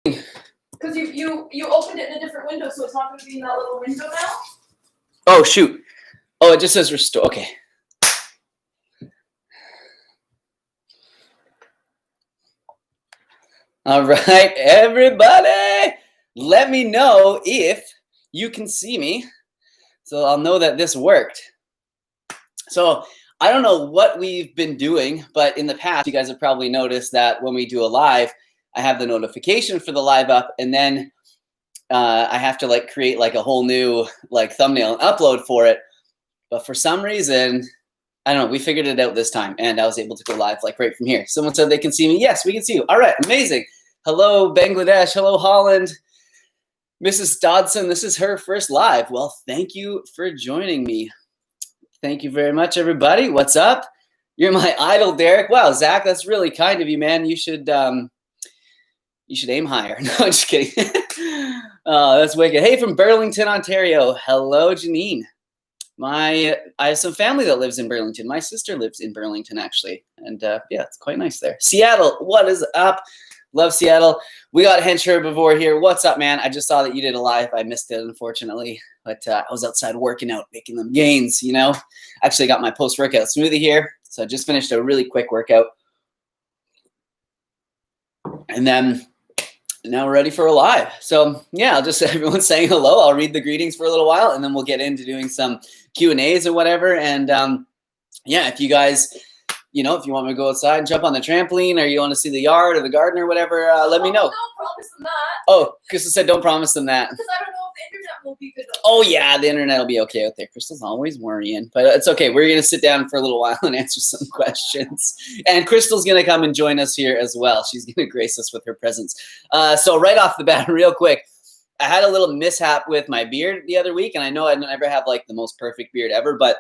Because you opened it in a different window, so it's not going to be in that little window now? Oh, shoot. Oh, it just says restore. Okay. All right, everybody, let me know if you can see me, so I'll know that this worked. So I don't know what we've been doing, but in the past, you guys have probably noticed that when we do a live, I have the notification for the live up, and then I have to like create like a whole new like thumbnail and upload for it. But for some reason, I don't know, we figured it out this time, and I was able to go live like right from here. Someone said they can see me. Yes, we can see you. All right, amazing. Hello, Bangladesh. Hello, Holland. Mrs. Dodson, this is her first live. Well, thank you for joining me. Thank you very much, everybody. What's up? You're my idol, Derek. Wow, Zach, that's really kind of you, man. You should aim higher. No, I'm just kidding. Oh, that's wicked. Hey, from Burlington, Ontario. Hello, Janine. I have some family that lives in Burlington. My sister lives in Burlington, actually. And yeah, it's quite nice there. Seattle, what is up? Love Seattle. We got Hench Herbivore here. What's up, man? I just saw that you did a live. I missed it, unfortunately. But I was outside working out, making them gains, you know. Actually got my post-workout smoothie here. So I just finished a really quick workout. And then now we're ready for a live. So yeah, I'll just everyone's saying hello. I'll read the greetings for a little while, and then we'll get into doing some Q&As or whatever. And yeah, if you guys, you know, if you want me to go outside and jump on the trampoline, or you want to see the yard or the garden or whatever, let me know. Don't promise them that. Oh, Crystal said don't promise them that. Because I don't know if the internet will be good. Oh yeah, the internet will be okay out there. Crystal's always worrying, but it's okay. We're gonna sit down for a little while and answer some questions. And Crystal's gonna come and join us here as well. She's gonna grace us with her presence. So right off the bat, real quick, I had a little mishap with my beard the other week, and I know I never have like the most perfect beard ever, but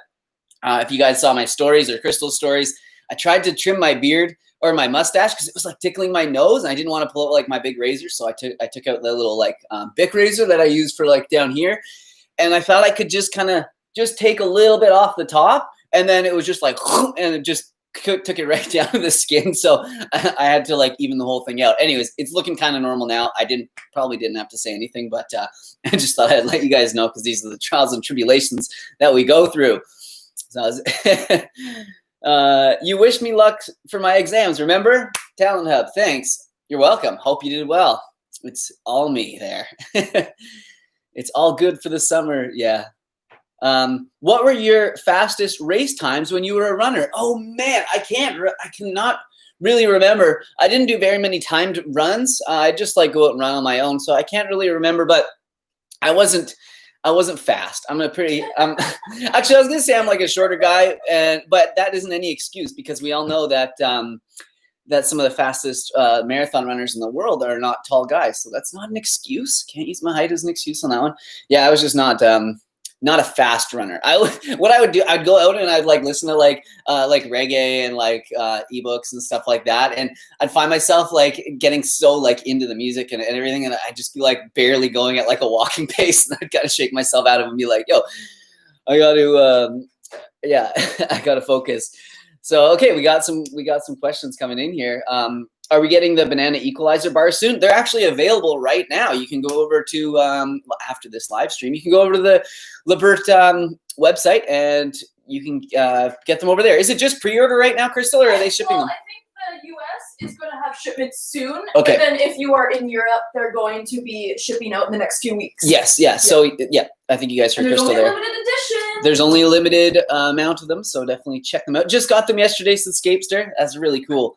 if you guys saw my stories or Crystal's stories, I tried to trim my beard or my mustache because it was like tickling my nose, and I didn't want to pull out like my big razor. So I took out the little like Bic razor that I use for like down here. And I thought I could just kind of just take a little bit off the top, and then it was just like, and it just took it right down to the skin. So I had to like even the whole thing out. Anyways, it's looking kind of normal now. I probably didn't have to say anything, but I just thought I'd let you guys know because these are the trials and tribulations that we go through. So you wish me luck for my exams, remember? Talent Hub, thanks. You're welcome. Hope you did well. It's all me there. It's all good for the summer, yeah. What were your fastest race times when you were a runner? Oh man, I cannot really remember. I didn't do very many timed runs. I just like go out and run on my own, so I can't really remember, but I wasn't fast. actually, I was gonna say I'm like a shorter guy, but that isn't any excuse because we all know that that some of the fastest marathon runners in the world are not tall guys. So that's not an excuse. Can't use my height as an excuse on that one. Yeah, I was just not a fast runner. What I would do, I'd go out and I'd like listen to like reggae and like ebooks and stuff like that, and I'd find myself like getting so like into the music and everything, and I'd just be like barely going at like a walking pace, and I'd gotta shake myself out of it and be like, yo, I gotta yeah, I gotta focus. So okay, we got some questions coming in here. Are we getting the banana equalizer bars soon? They're actually available right now. You can go over to, after this live stream, you can go over to the Libert website and you can get them over there. Is it just pre-order right now, Crystal, or are they shipping them? I think the US is going to have shipments soon. Okay. But then if you are in Europe, they're going to be shipping out in the next few weeks. Yes, yeah. So, yeah, I think you guys heard Crystal there. There's only a limited edition. There's only a limited amount of them, so definitely check them out. Just got them yesterday since Scapester. That's really cool.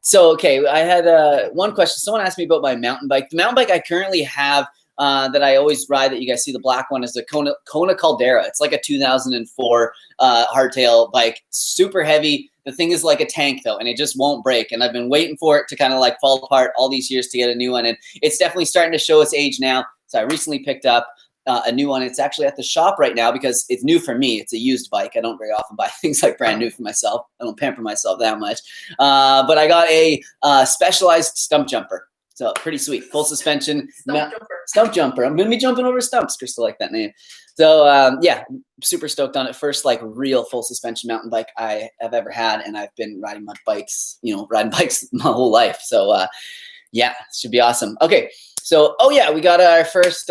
So, okay, I had one question. Someone asked me about my mountain bike. The mountain bike I currently have that I always ride, that you guys see the black one, is the Kona Caldera. It's like a 2004 hardtail bike, super heavy. The thing is like a tank though, and it just won't break. And I've been waiting for it to kind of like fall apart all these years to get a new one. And it's definitely starting to show its age now. So I recently picked up a new one. It's actually at the shop right now because it's new for me. It's a used bike. I don't very often buy things like brand new for myself. I don't pamper myself that much. But I got a specialized stump jumper. So pretty sweet. Full suspension. Stump jumper. I'm going to be jumping over stumps. Crystal like that name. So yeah, super stoked on it. First like real full suspension mountain bike I have ever had. And I've been riding my bikes, riding bikes my whole life. So Yeah, should be awesome. Okay, so oh yeah, we got our first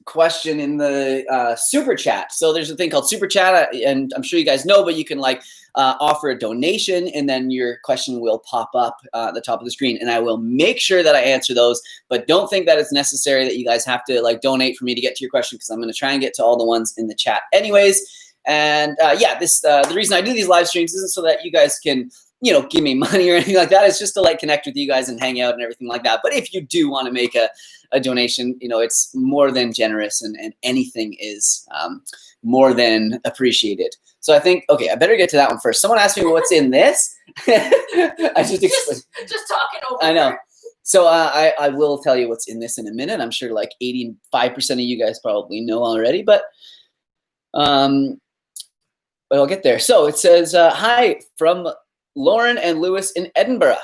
question in the super chat. So there's a thing called super chat, and I'm sure you guys know, but you can like offer a donation, and then your question will pop up at the top of the screen, and I will make sure that I answer those. But don't think that it's necessary that you guys have to like donate for me to get to your question, because I'm going to try and get to all the ones in the chat anyways. And yeah, this the reason I do these live streams isn't so that you guys can, you know, give me money or anything like that. It's just to like connect with you guys and hang out and everything like that. But if you do want to make a donation, you know, it's more than generous, and anything is more than appreciated. So I think, okay, I better get to that one first. Someone asked me what's in this. I just talking over. I know. So I will tell you what's in this in a minute. I'm sure like 85% of you guys probably know already, but I'll get there. So it says, hi from Lauren and Lewis in Edinburgh,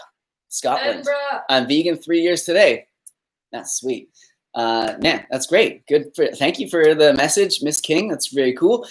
Scotland. Edinburgh. I'm vegan 3 years today. That's sweet. Man, that's great. Thank you for the message, Miss King. That's very cool.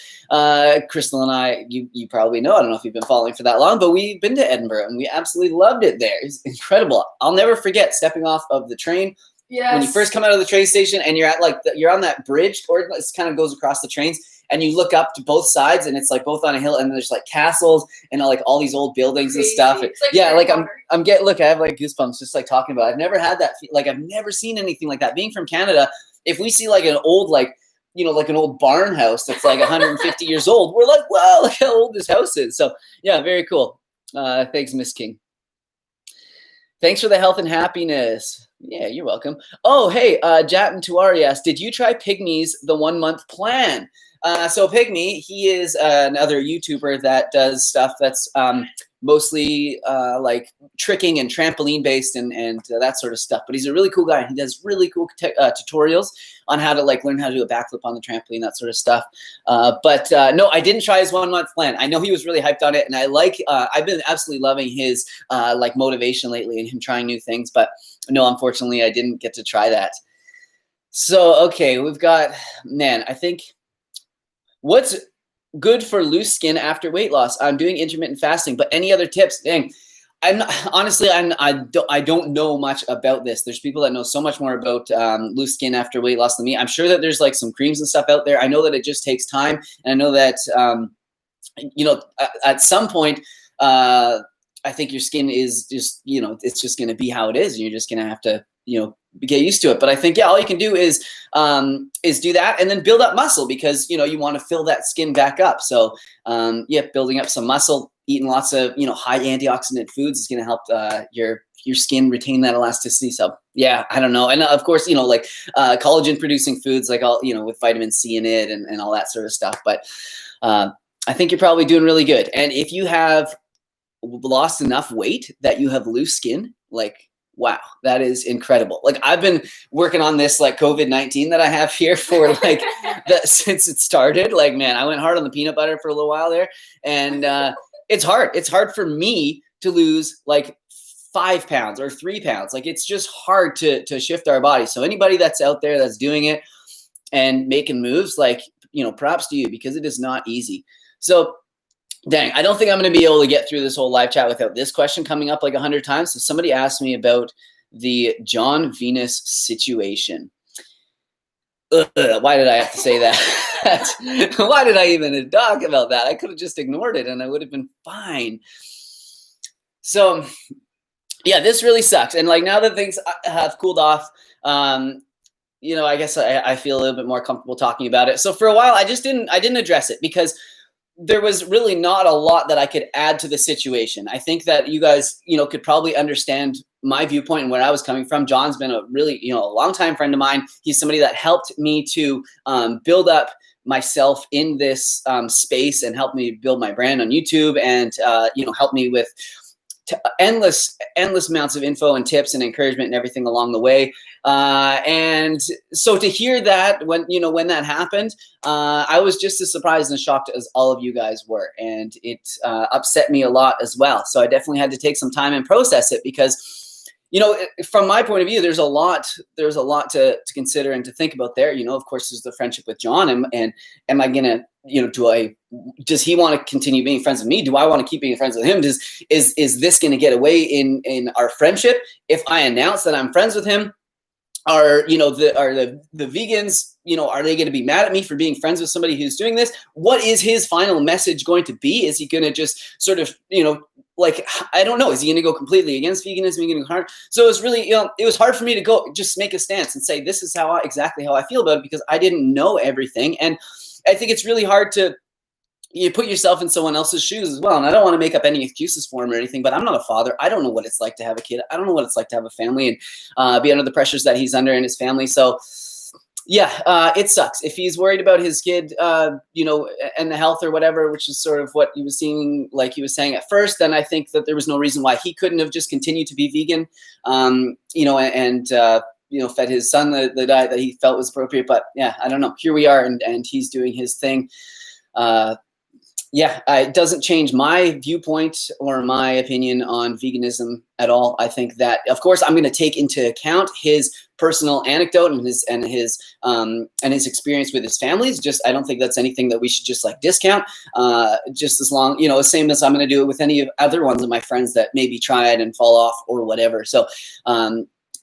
Crystal and I, you probably know, I don't know if you've been following for that long, but we've been to Edinburgh and we absolutely loved it there. It's incredible. I'll never forget stepping off of the train. Yes. When you first come out of the train station and you're at like you're on that bridge, or it kind of goes across the trains, and you look up to both sides, and it's like both on a hill, and there's like castles and like all these old buildings and stuff. And, like yeah, like I'm getting, look, I have like goosebumps just like talking about it. I've never had that. Like I've never seen anything like that. Being from Canada, if we see like an old, like, you know, like an old barn house that's like 150 years old, we're like, wow, look how old this house is. So yeah, very cool. Thanks, Miss King. Thanks for the health and happiness. Yeah, you're welcome. Oh, hey, Jat and Tuari asked, did you try Pygmy's The 1 Month Plan? So Pygmy, he is another YouTuber that does stuff that's mostly like tricking and trampoline based and that sort of stuff. But he's a really cool guy. He does really cool tutorials on how to like learn how to do a backflip on the trampoline, that sort of stuff. But no, I didn't try his 1 month plan. I know he was really hyped on it, and I like I've been absolutely loving his like motivation lately and him trying new things. But no, unfortunately, I didn't get to try that. So okay, we've got, man, I think. What's good for loose skin after weight loss? I'm doing intermittent fasting, but any other tips? Dang, I don't know much about this. There's people that know so much more about loose skin after weight loss than me. I'm sure that there's like some creams and stuff out there. I know that it just takes time, and I know that you know, at some point, I think your skin is just, you know, it's just going to be how it is, and you're just going to have to, you know, get used to it. But I think, yeah, all you can do is do that and then build up muscle, because, you know, you want to fill that skin back up. So yeah, building up some muscle, eating lots of, you know, high antioxidant foods is going to help your skin retain that elasticity. So yeah, I don't know. And of course, you know, like collagen producing foods, like all, you know, with vitamin C in it and all that sort of stuff. But I think you're probably doing really good. And if you have lost enough weight that you have loose skin, like, wow, that is incredible. Like I've been working on this like COVID-19 that I have here for like since it started. Like, man, I went hard on the peanut butter for a little while there, and it's hard. It's hard for me to lose like 5 pounds or 3 pounds. Like it's just hard to shift our body. So anybody that's out there that's doing it and making moves, like, you know, props to you, because it is not easy. So dang, I don't think I'm going to be able to get through this whole live chat without this question coming up like 100 times. So somebody asked me about the John Venus situation. Why did I have to say that? Why did I even talk about that? I could have just ignored it and I would have been fine. So yeah, this really sucks. And like now that things have cooled off, you know, I guess I feel a little bit more comfortable talking about it. So for a while, I didn't address it, because there was really not a lot that I could add to the situation. I think that you guys, you know, could probably understand my viewpoint and where I was coming from. John's been a really, you know, a longtime friend of mine. He's somebody that helped me to build up myself in this space and helped me build my brand on YouTube, and, you know, helped me with endless amounts of info and tips and encouragement and everything along the way. And so to hear that when that happened, I was just as surprised and shocked as all of you guys were. And it upset me a lot as well. So I definitely had to take some time and process it, because, you know, from my point of view, there's a lot to consider and to think about there. You know, of course, there's the friendship with John, and am I gonna, you know, does he want to continue being friends with me? Do I want to keep being friends with him? Is this going to get away in our friendship if I announce that I'm friends with him? Are the vegans, you know, are they going to be mad at me for being friends with somebody who's doing this? What is his final message going to be? Is he going to just sort of, you know, like, I don't know, is he going to go completely against veganism? Is he going to go hard? So it was really, you know, it was hard for me to go just make a stance and say, this is exactly how I feel about it, because I didn't know everything. And I think it's really hard to, you put yourself in someone else's shoes as well. And I don't want to make up any excuses for him or anything, but I'm not a father. I don't know what it's like to have a kid. I don't know what it's like to have a family and be under the pressures that he's under in his family. So yeah, it sucks. If he's worried about his kid, you know, and the health or whatever, which is sort of what he was seeing, like he was saying at first, then I think that there was no reason why he couldn't have just continued to be vegan, you know, and you know, fed his son the diet that he felt was appropriate. But yeah, I don't know. Here we are, and he's doing his thing. Yeah, it doesn't change my viewpoint or my opinion on veganism at all. I think that, of course, I'm going to take into account his personal anecdote and his experience with his families. Just, I don't think that's anything that we should just like discount. Just as long, you know, the same as I'm going to do it with any of other ones of my friends that maybe tried and fall off or whatever. So,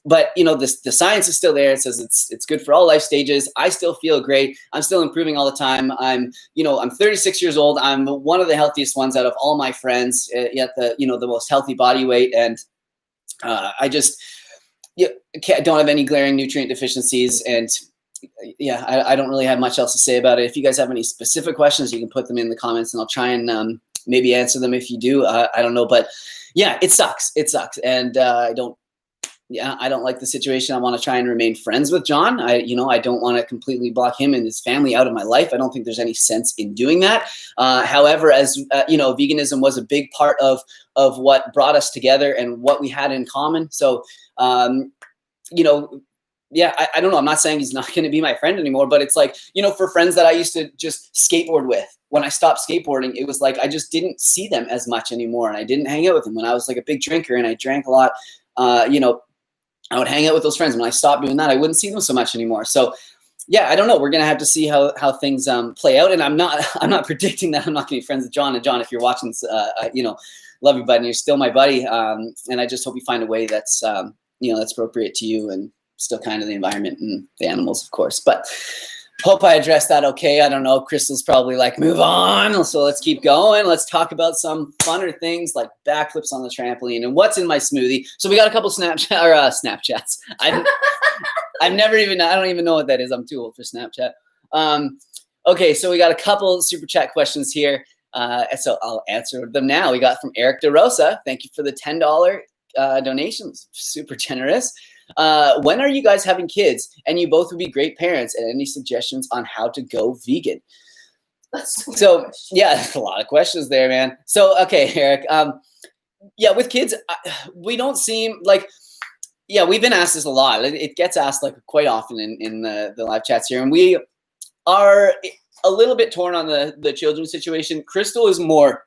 but you know, the science is still there. It says it's good for all life stages. I still feel great. I'm still improving all the time. I'm 36 years old. I'm one of the healthiest ones out of all my friends, yet the most healthy body weight. And I just don't have any glaring nutrient deficiencies. And yeah, I don't really have much else to say about it. If you guys have any specific questions, you can put them in the comments and I'll try and maybe answer them if you do. I don't know, but yeah, it sucks. It sucks. And I don't like the situation. I want to try and remain friends with John. I don't want to completely block him and his family out of my life. I don't think there's any sense in doing that. However, as veganism was a big part of what brought us together and what we had in common. So, I don't know. I'm not saying he's not going to be my friend anymore, but it's like, for friends that I used to just skateboard with, when I stopped skateboarding, it was like, I just didn't see them as much anymore. And I didn't hang out with them when I was like a big drinker and I drank a lot, I would hang out with those friends. When I stopped doing that, I wouldn't see them so much anymore. So yeah, I don't know. We're going to have to see how things play out. And I'm not predicting that I'm not going to be friends with John. And John, if you're watching this, love you, buddy. You're still my buddy. And I just hope you find a way that's, that's appropriate to you and still kind of the environment and the animals, of course. But hope I addressed that okay. I don't know. Crystal's probably like, move on. So let's keep going. Let's talk about some funner things like backflips on the trampoline and what's in my smoothie. So we got a couple Snapchats. I don't even know what that is. I'm too old for Snapchat. Okay, so we got a couple super chat questions here. So I'll answer them now. We got from Eric DeRosa. Thank you for the $10 donations. Super generous. When are you guys having kids? And you both would be great parents. And any suggestions on how to go vegan? So yeah, a lot of questions there, man. So okay, Eric. With kids, we don't seem like. Yeah, we've been asked this a lot. It gets asked like quite often in the live chats here, and we are a little bit torn on the children's situation. Crystal is more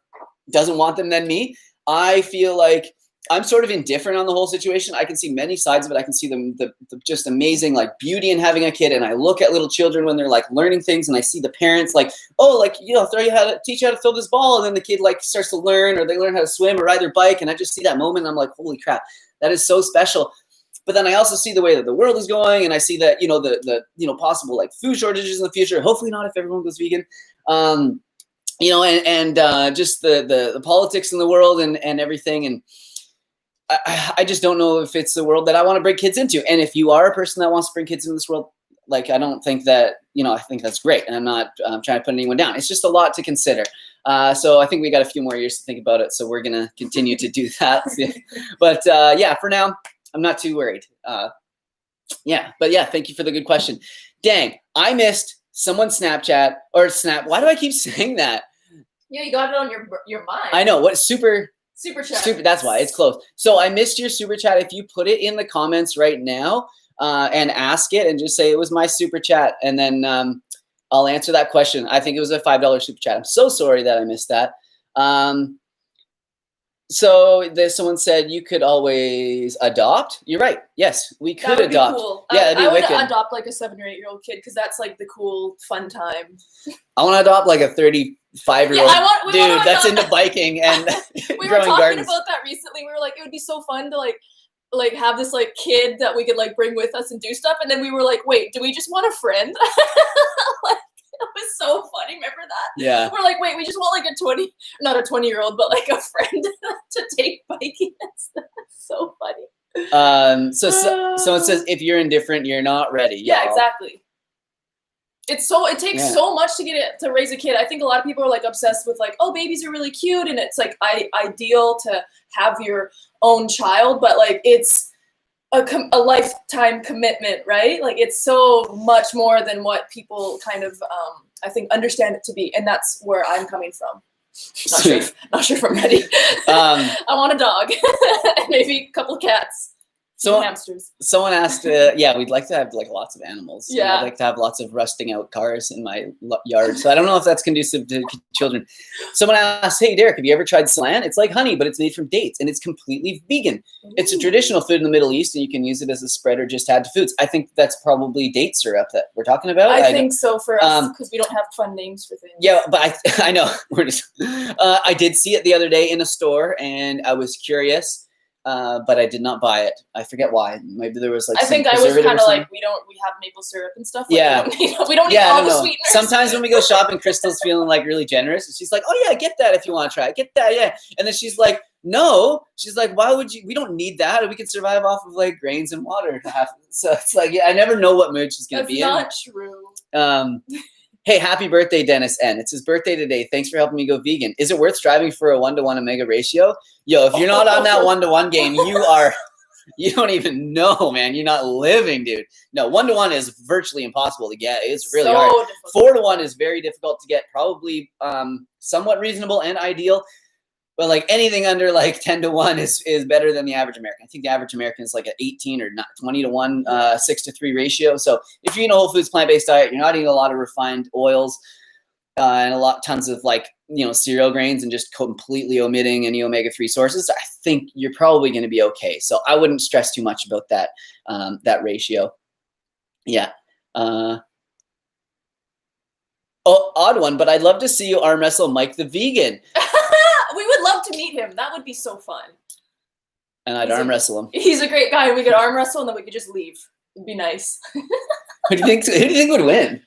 doesn't want them than me. I feel like I'm sort of indifferent on the whole situation. I can see many sides of it. I can see the just amazing like beauty in having a kid. And I look at little children when they're like learning things and I see the parents like, teach you how to throw this ball. And then the kid like starts to learn, or they learn how to swim or ride their bike. And I just see that moment and I'm like, holy crap, that is so special. But then I also see the way that the world is going. And I see that, the possible like food shortages in the future. Hopefully not if everyone goes vegan. Just the politics in the world and everything. And I just don't know if it's the world that I want to bring kids into. And if you are a person that wants to bring kids into this world, like, I don't think that, I think that's great. And I'm not trying to put anyone down. It's just a lot to consider. So I think we got a few more years to think about it. So we're going to continue to do that. But for now, I'm not too worried. But thank you for the good question. Dang, I missed someone's Snapchat or Snap. Why do I keep saying that? Yeah, you got it on your mind. I know. What super chat. That's why it's closed. So I missed your super chat. If you put it in the comments right now and ask it and just say it was my super chat, and then I'll answer that question. I think it was a $5 super chat. I'm so sorry that I missed that. So there's someone said you could always adopt. You're right. Yes, we could That would adopt. be cool. Yeah, that'd be I would wicked. adopt like a 7 or 8 year old kid because that's like the cool fun time. I want to adopt like a 35-year-old we dude wanna that's adopt- into biking and We were growing talking gardens. about that recently. We were like, it would be so fun to like have this like kid that we could like bring with us and do stuff. And then we were like, wait, do we just want a friend? Like, it was so funny. Remember that? Yeah. We're like, wait, we just want like not a 20-year-old, but like a friend to take biking. That's so funny. So someone says if you're indifferent, you're not ready. Yeah, y'all. exactly. It takes so much to raise a kid. I think a lot of people are like obsessed with like, oh, babies are really cute and it's like ideal to have your own child, but like it's a lifetime commitment, right? Like it's so much more than what people kind of I think understand it to be, and that's where I'm coming from. Not sure if I'm ready. I want a dog and maybe a couple cats. Hamsters. Someone asked, we'd like to have like lots of animals. Yeah. I'd like to have lots of rusting out cars in my yard. So I don't know if that's conducive to children. Someone asked, hey, Derek, have you ever tried Slan? It's like honey, but it's made from dates and it's completely vegan. Ooh. It's a traditional food in the Middle East and you can use it as a spread or just add to foods. I think that's probably date syrup that we're talking about. I think so for us because we don't have fun names for things. Yeah, but I know. We're just, I did see it the other day in a store and I was curious. But I did not buy it. I forget why. Maybe there was like. I think I was kind of like we have maple syrup and stuff. Like, yeah, we don't need all the sweeteners. Sometimes when we go shopping, Crystal's feeling like really generous, and she's like, "Oh yeah, get that if you want to try it. Get that, yeah." And then she's like, "No." She's like, "Why would you? We don't need that. We can survive off of like grains and water." So it's like, yeah, I never know what mood she's gonna be in. That's not true. Hey, happy birthday, Dennis N. It's his birthday today. Thanks for helping me go vegan. Is it worth striving for a 1-to-1 omega ratio? Yo, if you're not on that 1-to-1 game, you don't even know, man. You're not living, dude. No, 1-to-1 is virtually impossible to get. It's really hard. Difficult. 4-to-1 is very difficult to get, probably somewhat reasonable and ideal. But like anything under like 10-to-1 is better than the average American. I think the average American is like an 18 or 20-to-1, 6-to-3 ratio. So if you're eating a whole foods plant-based diet, you're not eating a lot of refined oils and tons of like, cereal grains and just completely omitting any omega-3 sources, I think you're probably going to be okay. So I wouldn't stress too much about that, that ratio. Yeah. Odd one, but I'd love to see you arm wrestle Mike the Vegan. We would love to meet him. That would be so fun. And I'd arm wrestle him. He's a great guy. We could arm wrestle and then we could just leave. It'd be nice. Who do you think would win?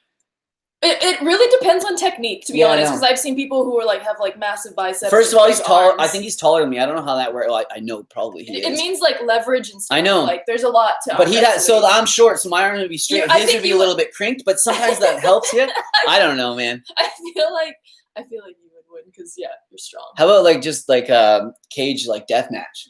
It really depends on technique, to be honest, because I've seen people who are like have like massive biceps. First of all, he's tall. I think he's taller than me. I don't know how that works. Well, I know probably he is. It means like leverage and stuff. I know. Like there's a lot to. But I'm short, so my arm would be straight. His would be a little bit crinked, but sometimes that helps you. I don't know, man. I feel like you would win because you're strong. How about like just like cage like death match?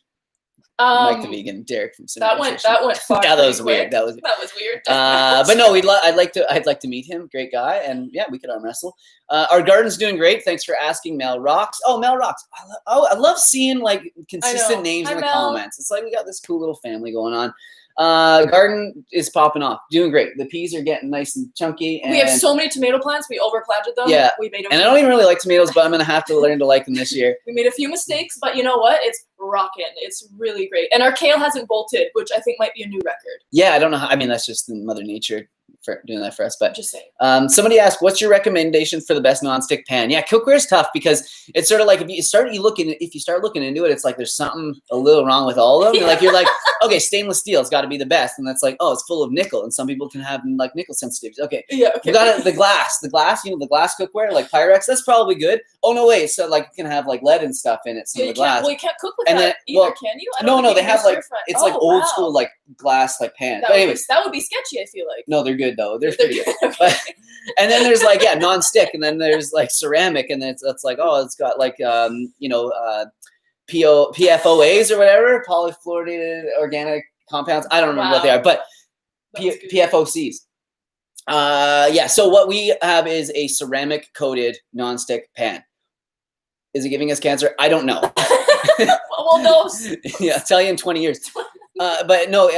Mike the Vegan, Derek from Simnett. That went far. Yeah, that was weird. That was weird. But no, I'd like to meet him. Great guy, and yeah, we could arm wrestle. Our garden's doing great. Thanks for asking, Mel Rocks. Oh, Mel Rocks. I love seeing like consistent names in the comments. It's like we got this cool little family going on. Garden is popping off, doing great. The peas are getting nice and chunky. And we have so many tomato plants. We overplanted them. Yeah, we made. And I don't even really like tomatoes, but I'm gonna have to learn to like them this year. We made a few mistakes, but you know what? It's rocking. It's really great. And our kale hasn't bolted, which I think might be a new record. Yeah, I don't know how. I mean, that's just Mother Nature for doing that for us. But just saying. Somebody asked, "What's your recommendation for the best nonstick pan?" Yeah, cookware is tough because it's sort of like if you start looking into it, it's like there's something a little wrong with all of them. Yeah. Like you're like, okay, stainless steel's got to be the best, and that's like, oh, it's full of nickel, and some people can have like nickel sensitivities. Okay, yeah, okay. We got the glass, the glass cookware, like Pyrex. That's probably good. Oh no, wait, so like you can have like lead and stuff in it. Some of the glass. Well, you can't cook with that either, can you? No, they have like it's like old school like glass like pan. But anyways, that would be sketchy. I feel like. No, they're good though. They're pretty good. But, and then there's like non-stick, and then there's like ceramic, and it's like it's got like PFOAs or whatever, polyfluorinated organic compounds. I don't remember what they are, but PFOCs. So what we have is a ceramic coated non-stick pan. Is it giving us cancer? I don't know. Well, no. Yeah, I'll tell you in 20 years. But no,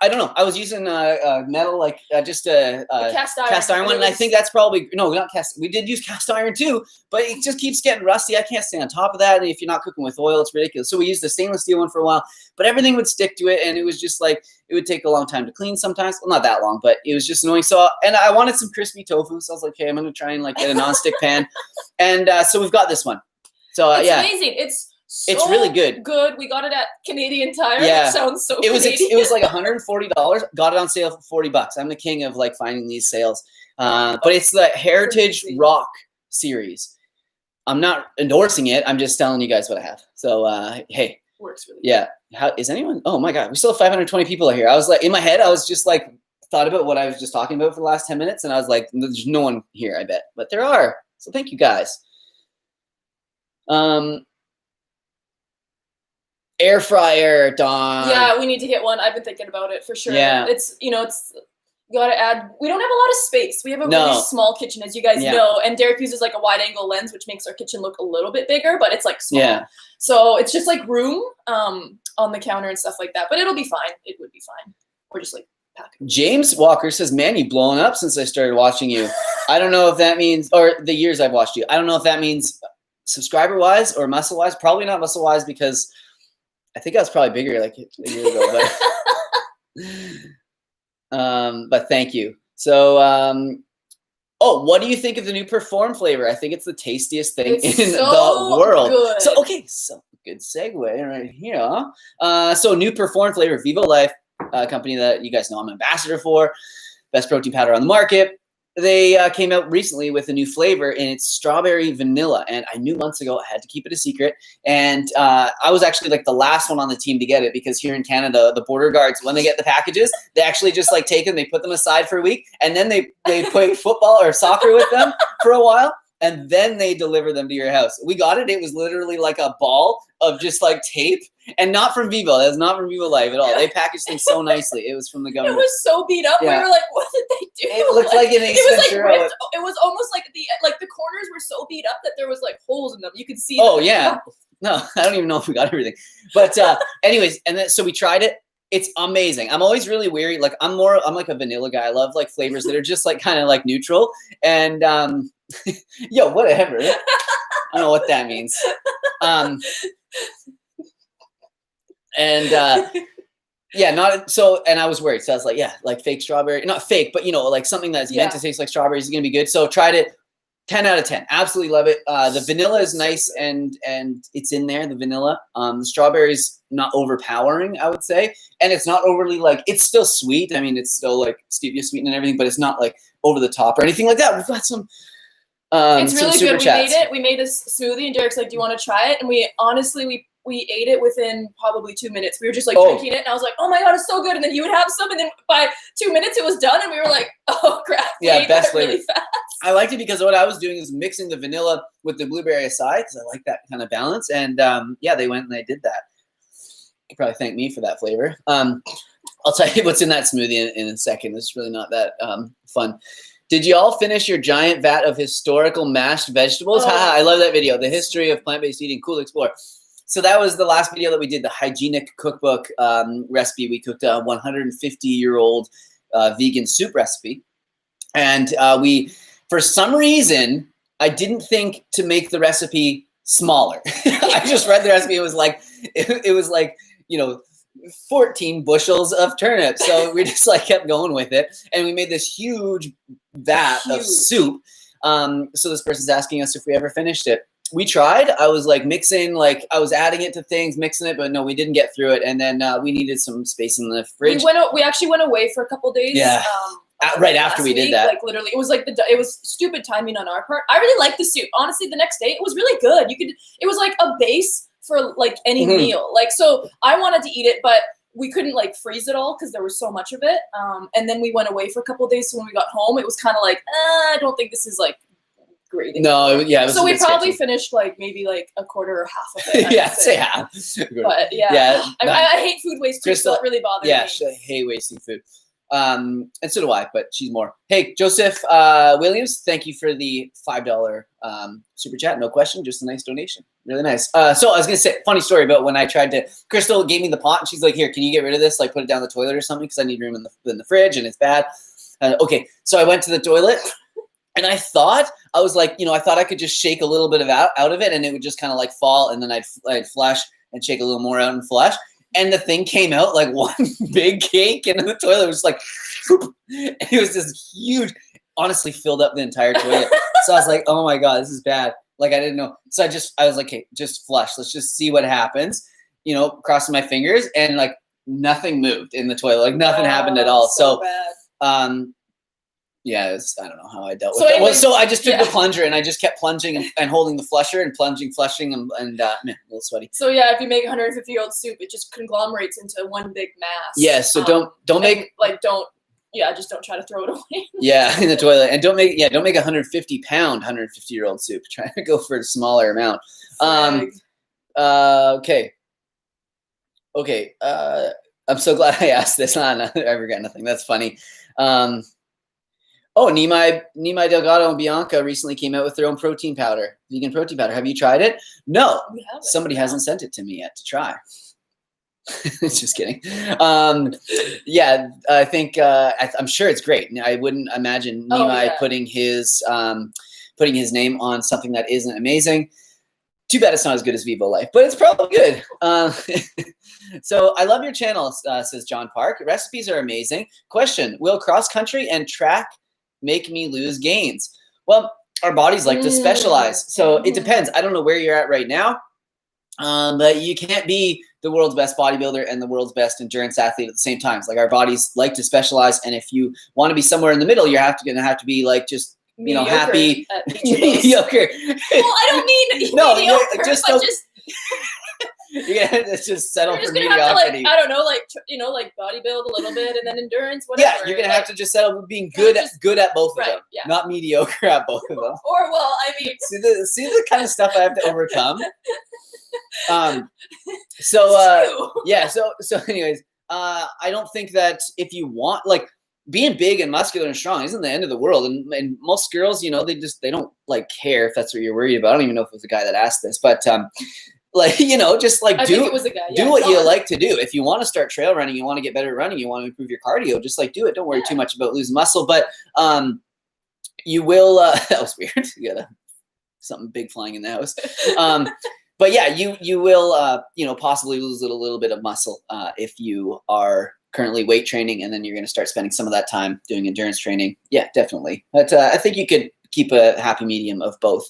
I don't know. I was using metal, like just a cast iron one, and I think that's probably not cast. We did use cast iron too, but it just keeps getting rusty. I can't stay on top of that, and if you're not cooking with oil, it's ridiculous. So we used the stainless steel one for a while, but everything would stick to it, and it was just like it would take a long time to clean sometimes. Well, not that long, but it was just annoying. So, and I wanted some crispy tofu, so I was like, okay, I'm gonna try and like get a non-stick pan, and so we've got this one. So it's yeah, amazing. It's really good. Good. We got it at Canadian Tire. Yeah. That sounds so It was Canadian. like $140. Got it on sale for $40. I'm the king of like finding these sales. But it's the Heritage Rock series. I'm not endorsing it. I'm just telling you guys what I have. So hey. Works really good. How is anyone? Oh my God, we still have 520 people here. I was like in my head, I was just like thought about what I was just talking about for the last 10 minutes, and I was like, there's no one here, I bet. But there are. So thank you guys. Air fryer, Dawn. Yeah, we need to get one. I've been thinking about it for sure. Yeah. It's you gotta add. We don't have a lot of space. We have a really small kitchen, as you guys know, and Derek uses like a wide angle lens, which makes our kitchen look a little bit bigger, but it's like small. Yeah. So it's just like room on the counter and stuff like that. But it'll be fine. It would be fine. We're just like packing. James Walker says, "Man, you've blown up since I started watching you." I don't know if that means, or the years I've watched you. I don't know if that means subscriber wise or muscle wise. Probably not muscle wise because I think I was probably bigger like a year ago, but thank you. So, what do you think of the new Perform flavor? I think it's the tastiest thing in the world. Good. So, okay, so good segue right here. So new Perform flavor, Vivo Life, company that you guys know I'm an ambassador for, best protein powder on the market. They came out recently with a new flavor, and it's strawberry vanilla. And I knew months ago I had to keep it a secret. And I was actually like the last one on the team to get it because here in Canada, the border guards, when they get the packages, they actually just like take them, they put them aside for a week, and then they play football or soccer with them for a while, and then they deliver them to your house. We got it. It was literally like a ball of just like tape, and not from Vivo. That was not from Vivo Life at all. They packaged things so nicely. It was from the government. It was so beat up. Yeah. We were like, what did they do? It looked like an Ace Ventura. It was almost like the corners were so beat up that there was like holes in them. You could see. Oh yeah. No, I don't even know if we got everything. But anyways, and then so we tried it. It's amazing. I'm always really weary. Like I'm like a vanilla guy. I love like flavors that are just like kind of like neutral. And yo, whatever. I don't know what that means. And not so. And I was worried. So I was like, yeah, like fake strawberry, not fake, but like something that's meant to taste like strawberries is gonna be good. So tried it. 10 out of 10. Absolutely love it. The vanilla is nice and it's in there, the vanilla. The strawberry's not overpowering, I would say. And it's not overly like, it's still sweet. I mean, it's still like stevia sweet and everything, but it's not like over the top or anything like that. We've got some it's really some super good. chats. We made a smoothie and Derek's like, do you want to try it? And we honestly, we ate it within probably 2 minutes. We were just like drinking it, and I was like, "Oh my God, it's so good!" And then you would have some, and then by 2 minutes it was done, and we were like, "Oh crap!" Yeah, best flavor. Really fast. I liked it because what I was doing is mixing the vanilla with the blueberry aside because I like that kind of balance. And they went and they did that. You could probably thank me for that flavor. I'll tell you what's in that smoothie in a second. It's really not that fun. Did you all finish your giant vat of historical mashed vegetables? I love that video. The history of plant-based eating. Cool to explore. So that was the last video that we did, the hygienic cookbook recipe. We cooked a 150-year-old vegan soup recipe. And for some reason, I didn't think to make the recipe smaller. I just read the recipe. It was like 14 bushels of turnips. So we just like kept going with it. And we made this huge vat of soup. So this person's asking us if we ever finished it. We tried. I was like mixing, like I was adding it to things, mixing it, but no, we didn't get through it. And then we needed some space in the fridge. We actually went away for a couple days. Yeah. Right after we did that. Like literally, it was like it was stupid timing on our part. I really liked the soup. Honestly, the next day it was really good. It was like a base for like any meal. Like, so I wanted to eat it, but we couldn't like freeze it all because there was so much of it. And then we went away for a couple of days. So when we got home, it was kind of like, I don't think this is like great. No, yeah. So we probably finished like maybe like a quarter or half of it. Yeah, say half. But yeah. I hate food waste too, so it really bothers me. Yeah, I hate wasting food. And so do I, but she's more. Hey, Joseph Williams, thank you for the $5 super chat. No question, just a nice donation. Really nice. So I was gonna say, funny story about when I tried to. Crystal gave me the pot, and she's like, "Here, can you get rid of this? Like, put it down the toilet or something, because I need room in the fridge, and it's bad." Okay, so I went to the toilet, and I thought I was like, I thought I could just shake a little bit of out of it, and it would just kind of like fall, and then I'd flush and shake a little more out and flush, and the thing came out like one big cake, and the toilet was like, it was this huge, honestly filled up the entire toilet. So I was like, oh my god, this is bad. Like, I didn't know. So I was like, okay, just flush. Let's just see what happens. Crossing my fingers, and like nothing moved in the toilet. Like nothing happened at all. So bad. Yeah, I don't know how I dealt with it. Well, so I just took the plunger, and I just kept plunging and holding the flusher and plunging, flushing, and a little sweaty. So yeah, if you make 150-year-old soup, it just conglomerates into one big mass. Yeah, so don't make just don't try to throw it away. Yeah, in the toilet, and don't make 150-pound 150-year-old soup. Try to go for a smaller amount. Okay. I'm so glad I asked this. I regret nothing. That's funny. Nimai Delgado and Bianca recently came out with their own protein powder, vegan protein powder. Have you tried it? No, somebody hasn't sent it to me yet to try. Just kidding. Yeah, I think I'm sure it's great. I wouldn't imagine Nimai putting his name on something that isn't amazing. Too bad it's not as good as Vivo Life, but it's probably good. So I love your channel, says John Park. Recipes are amazing. Question: will cross country and track make me lose gains? Well, our bodies like to specialize, so it depends. I don't know where you're at right now, but you can't be the world's best bodybuilder and the world's best endurance athlete at the same time. Like, our bodies like to specialize, and if you want to be somewhere in the middle, you're gonna have to be like just happy. Mediocre. Well, I don't mean mediocre, let's just settle for mediocrity. I don't know, like bodybuild a little bit and then endurance, whatever. Yeah, you're gonna have to just settle with being good at both of them, not mediocre at both of them. Or well, I mean, see the kind of stuff I have to overcome. So anyways, I don't think that if you want, like, being big and muscular and strong isn't the end of the world. And most girls, they don't like care if that's what you're worried about. I don't even know if it was a guy that asked this, but just like do what you like to do. If you want to start trail running, you want to get better at running, you want to improve your cardio, just like do it. Don't worry too much about losing muscle, but you will. That was weird. You got something big flying in the house. But yeah, you will possibly lose a little bit of muscle if you are currently weight training, and then you're going to start spending some of that time doing endurance training. Yeah, definitely. But I think you could keep a happy medium of both.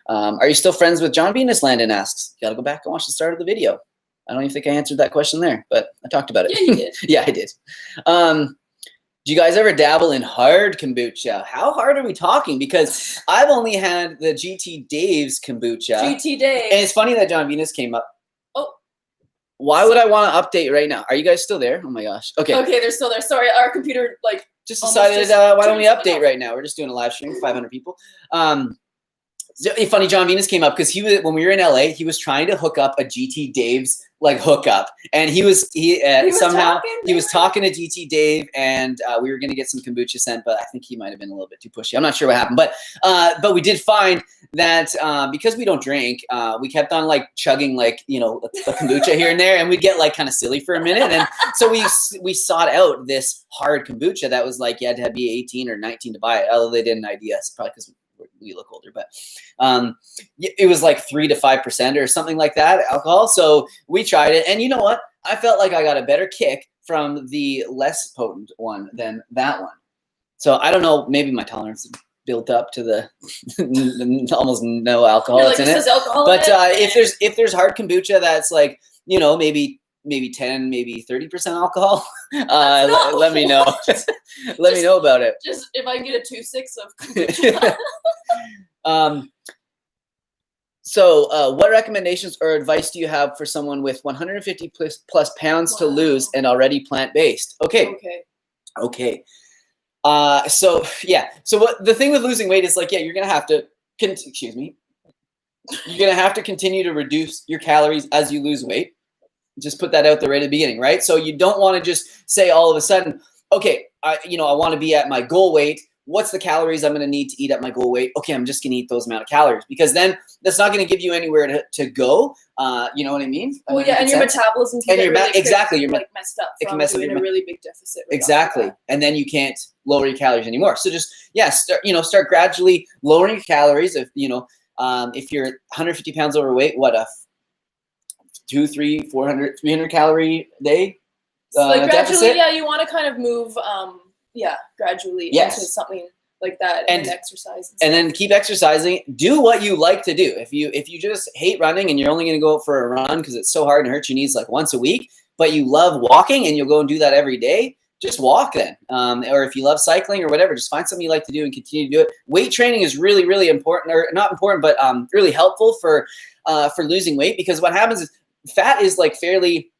Are you still friends with John Venus? Landon asks. You got to go back and watch the start of the video. I don't even think I answered that question there, but I talked about it. Yeah, you did. Yeah, I did. Do you guys ever dabble in hard kombucha? How hard are we talking? Because I've only had the GT Dave's kombucha. GT Dave. And it's funny that John Venus came up. Oh. Why would I want to update right now? Are you guys still there? Oh my gosh. Okay. Okay, they're still there. Sorry, our computer just decided why don't we update right now? We're just doing a live stream, 500 people. Funny, John Venus came up because when we were in LA, he was trying to hook up a GT Dave's hookup, and he was talking to GT Dave, and we were gonna get some kombucha sent, but I think he might have been a little bit too pushy. I'm not sure what happened, but we did find that because we don't drink, we kept on chugging a kombucha here and there, and we'd get kind of silly for a minute, and so we sought out this hard kombucha that was you had to be 18 or 19 to buy it, although they didn't ID us, probably because we look older, but it was 3 to 5% or something like that alcohol. So we tried it, and you know what? I felt like I got a better kick from the less potent one than that one. So I don't know, maybe my tolerance built up to the almost no alcohol that's in it. But if there's hard kombucha that's maybe 10, maybe 30% alcohol, let me know. Let me know about it. Just if I can get a 2.6 of kombucha. So what recommendations or advice do you have for someone with 150 plus pounds to lose and already plant-based? Okay. So what the thing with losing weight is you're going to have to, you're going to have to continue to reduce your calories as you lose weight. Just put that out there right at the beginning, right? So you don't want to just say all of a sudden, okay, I want to be at my goal weight what's the calories I'm going to need to eat at my goal weight? Okay, I'm just going to eat those amount of calories, because then that's not going to give you anywhere to go. You know what I mean? Well, yeah, and your metabolism can get really exactly, you're like messed up from doing a really big deficit. Exactly, and then you can't lower your calories anymore. So just start gradually lowering your calories. If if you're 150 pounds overweight, what a 200, 300, 400, 300 calorie day like gradually, deficit. you want to kind of move, gradually into something like that, and exercise. And then keep exercising. Do what you like to do. If you just hate running and you're only going to go for a run because it's so hard and hurts your knees like once a week, but you love walking and you'll go and do that every day, just walk then. Or if you love cycling or whatever, just find something you like to do and continue to do it. Weight training is really, really important, or not important, but really helpful for losing weight, because what happens is fat is like fairly.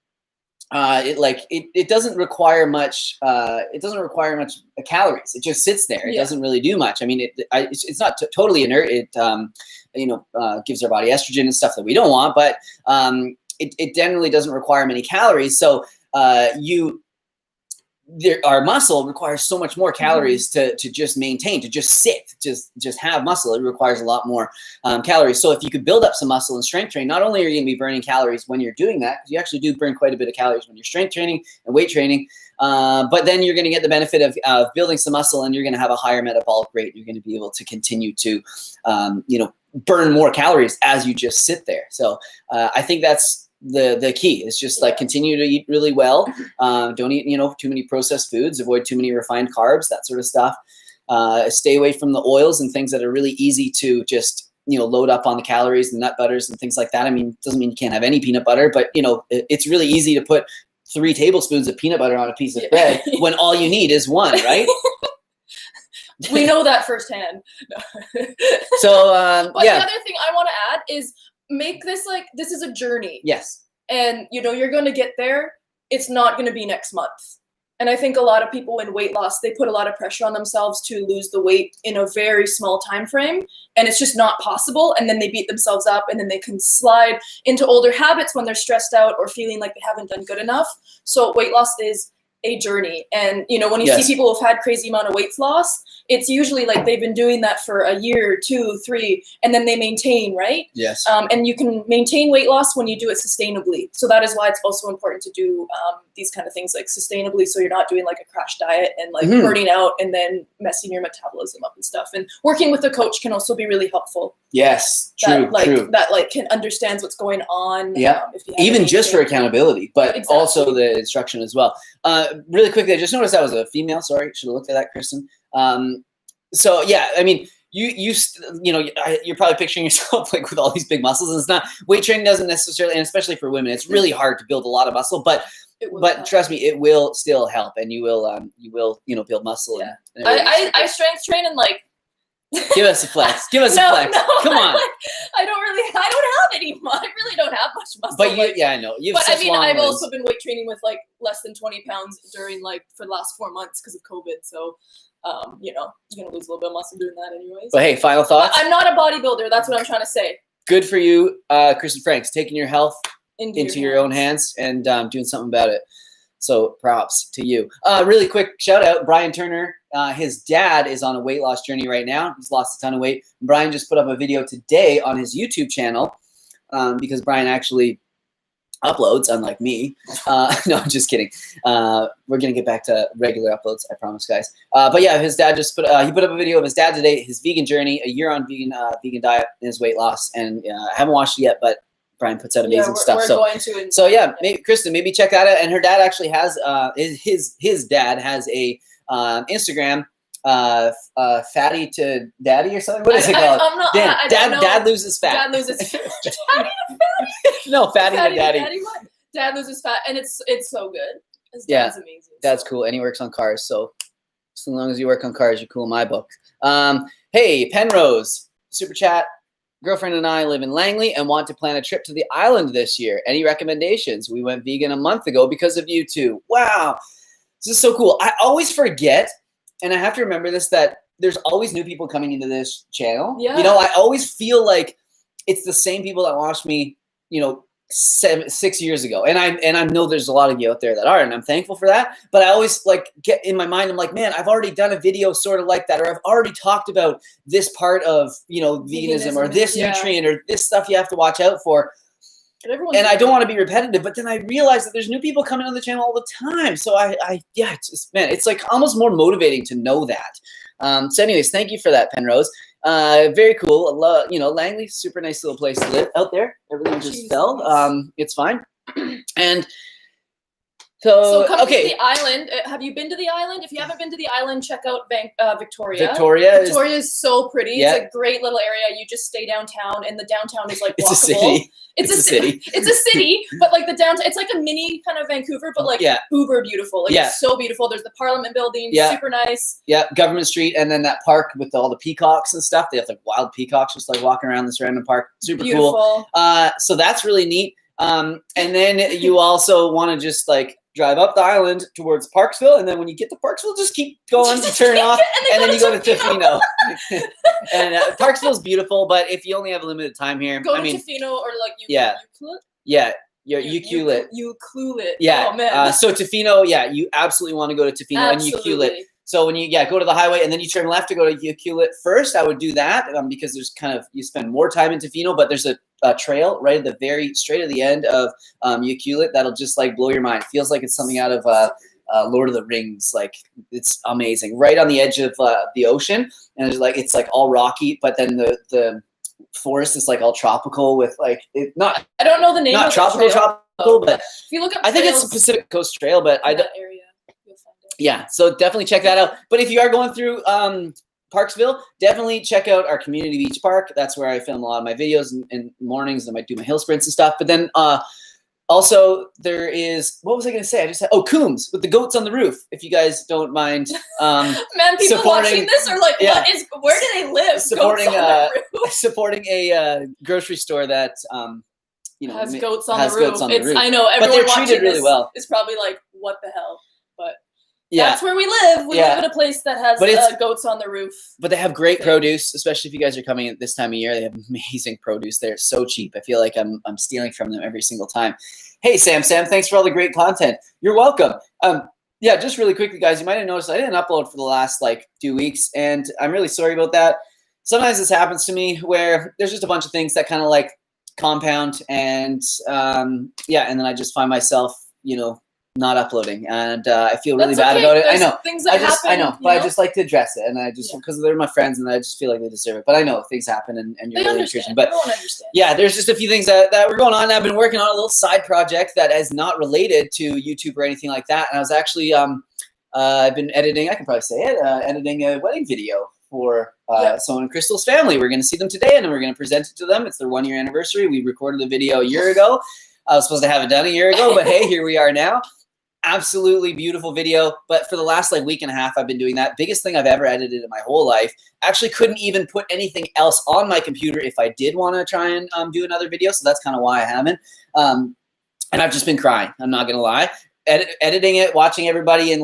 It doesn't require much. It doesn't require much calories. It just sits there. It doesn't really do much. I mean, it's not totally inert. It gives our body estrogen and stuff that we don't want, but it generally doesn't require many calories. So our muscle requires so much more calories to just maintain, to just sit, just have muscle. It requires a lot more calories. So if you could build up some muscle and strength train, not only are you going to be burning calories when you're doing that, because you actually do burn quite a bit of calories when you're strength training and weight training, but then you're going to get the benefit of building some muscle, and you're going to have a higher metabolic rate. You're going to be able to continue to, burn more calories as you just sit there. So I think that's the key is just like continue to eat really well. Don't eat, too many processed foods, avoid too many refined carbs, that sort of stuff. Stay away from the oils and things that are really easy to just, load up on the calories, and nut butters and things like that. I mean, it doesn't mean you can't have any peanut butter, but it's really easy to put 3 tablespoons of peanut butter on a piece of bread when all you need is 1, right? We know that firsthand. So, but the other thing I want to add is, make this this is a journey. Yes. And you're going to get there. It's not going to be next month. And I think a lot of people in weight loss, they put a lot of pressure on themselves to lose the weight in a very small time frame, and it's just not possible. And then they beat themselves up, and then they can slide into older habits when they're stressed out or feeling like they haven't done good enough. So weight loss is a journey. And when you see people who've had crazy amount of weight loss, it's usually like they've been doing that for a year, 2, 3, and then they maintain, right? Yes. And you can maintain weight loss when you do it sustainably. So that is why it's also important to do these kind of things like sustainably, so you're not doing like a crash diet and like burning out and then messing your metabolism up and stuff. And working with a coach can also be really helpful. Yes, true. That can understands what's going on. Yeah, even just for accountability, but also the instruction as well. Really quickly, I just noticed that was a female. Sorry, should have looked at that, Kristen. So yeah, I mean, you're probably picturing yourself like with all these big muscles, and it's not. Weight training doesn't necessarily, and especially for women, it's really hard to build a lot of muscle, but trust me, it will still help, and you will build muscle. Yeah. I strength train and like. Give us a flex. Give us a flex. Come on. I don't have any. I really don't have much muscle. But I know. I've also been weight training with like less than 20 pounds during for the last 4 months because of COVID. So, you're gonna lose a little bit of muscle doing that anyways. But hey, final thoughts. I'm not a bodybuilder. That's what I'm trying to say. Good for you, Kristen Franks, taking your health into your own hands and doing something about it. So props to you. Really quick shout out, Brian Turner. His dad is on a weight loss journey right now. He's lost a ton of weight. Brian just put up a video today on his YouTube channel because Brian actually uploads, unlike me. No, I'm just kidding. We're going to get back to regular uploads, I promise, guys. But yeah, his dad just put up a video of his dad today, his vegan journey, a year on vegan diet and his weight loss. And I haven't watched it yet, but Brian puts out amazing stuff. Maybe Kristen, maybe check that out. And her dad actually has his dad has a Instagram, fatty to daddy or something. What is it called? Dad loses fat. Dad loses fat. Daddy to fatty. No, fatty to daddy. What? Dad loses fat, and it's so good. His dad's amazing. Dad's cool, and he works on cars. So long as you work on cars, you're cool in my book. Hey, Penrose, super chat. Girlfriend and I live in Langley and want to plan a trip to the island this year. Any recommendations? We went vegan a month ago because of you two. Wow. This is so cool. I always forget, and I have to remember this, that there's always new people coming into this channel. Yeah. I always feel like it's the same people that watch me, 6 years ago. And I know there's a lot of you out there that are, and I'm thankful for that. But I always like get in my mind, I'm like, man, I've already done a video sort of like that, or I've already talked about this part of, you know, veganism or this nutrient or this stuff you have to watch out for. And I don't want to be repetitive, but then I realize that there's new people coming on the channel all the time. So yeah, it's just, man, it's like almost more motivating to know that. So anyways, thank you for that, Penrose. Very cool. I love, you know, Langley, super nice little place to live out there. Everything just fell. It's fine. And so coming to the island, have you been to the island? If you haven't been to the island, check out Victoria. Victoria is so pretty. Yeah. It's a great little area. You just stay downtown, and the downtown is like walkable. It's a city. It's a city. It's a city, but like the downtown, it's like a mini kind of Vancouver, but like uber beautiful. Like it's so beautiful. There's the Parliament building, super nice. Yeah, Government Street, and then that park with all the peacocks and stuff. They have like wild peacocks just like walking around this random park. Super cool. So that's really neat. And then you also want to just like drive up the island towards Parksville, and then when you get to Parksville, just keep going to turn off, and then you go to Tofino. And Parksville's beautiful, but if you only have a limited time here, go to Tofino or like Ucluelet? Yeah, Ucluelet. Ucluelet. Yeah. Oh, man. So Tofino, you absolutely want to go to Tofino and Ucluelet. So when you go to the highway and then you turn left to go to Ucluelet first, I would do that because there's you spend more time in Tofino, but there's a trail right at the very straight at the end of Ucluelet that'll just like blow your mind. It feels like it's something out of Lord of the Rings. Like it's amazing, right on the edge of the ocean, and it's like all rocky, but then the forest is like all tropical with like I don't know the name. Not tropical, but if you look up, I think it's the Pacific Coast Trail, but that area. Yeah, so definitely check that out. But if you are going through Parksville, definitely check out our community beach park. That's where I film a lot of my videos in mornings. I might do my hill sprints and stuff. But then also there is, what was I going to say? I just said, Coombs with the goats on the roof. If you guys don't mind, man, people watching this are like, where do they live? Supporting supporting a grocery store that has goats on the roof. I know everyone but they're watching treated really well. Is probably like, what the hell? But that's where we live. We live in a place that has goats on the roof. But they have great produce, especially if you guys are coming at this time of year. They have amazing produce. They're so cheap. I feel like I'm stealing from them every single time. Hey, Sam, thanks for all the great content. You're welcome. Just really quickly, guys, you might have noticed I didn't upload for the last 2 weeks, and I'm really sorry about that. Sometimes this happens to me where there's just a bunch of things that kind of compound, and and then I just find myself, not uploading, and I feel really bad about it. There's I know things that happen. I know, but I just like to address it, and I just because they're my friends, and I just feel like they deserve it. But I know things happen, and you're really encouraging. But there's just a few things that were going on. I've been working on a little side project that is not related to YouTube or anything like that. And I was actually I've been editing. I can probably say it. Editing a wedding video for someone in Crystal's family. We're going to see them today, and then we're going to present it to them. It's their 1-year anniversary. We recorded the video a year ago. I was supposed to have it done a year ago, but hey, here we are now. Absolutely beautiful video. But for the last week and a half, I've been doing that. Biggest thing I've ever edited in my whole life. Actually couldn't even put anything else on my computer if I did want to try and do another video. So that's kind of why I haven't. And I've just been crying. I'm not going to lie. Editing it, watching everybody in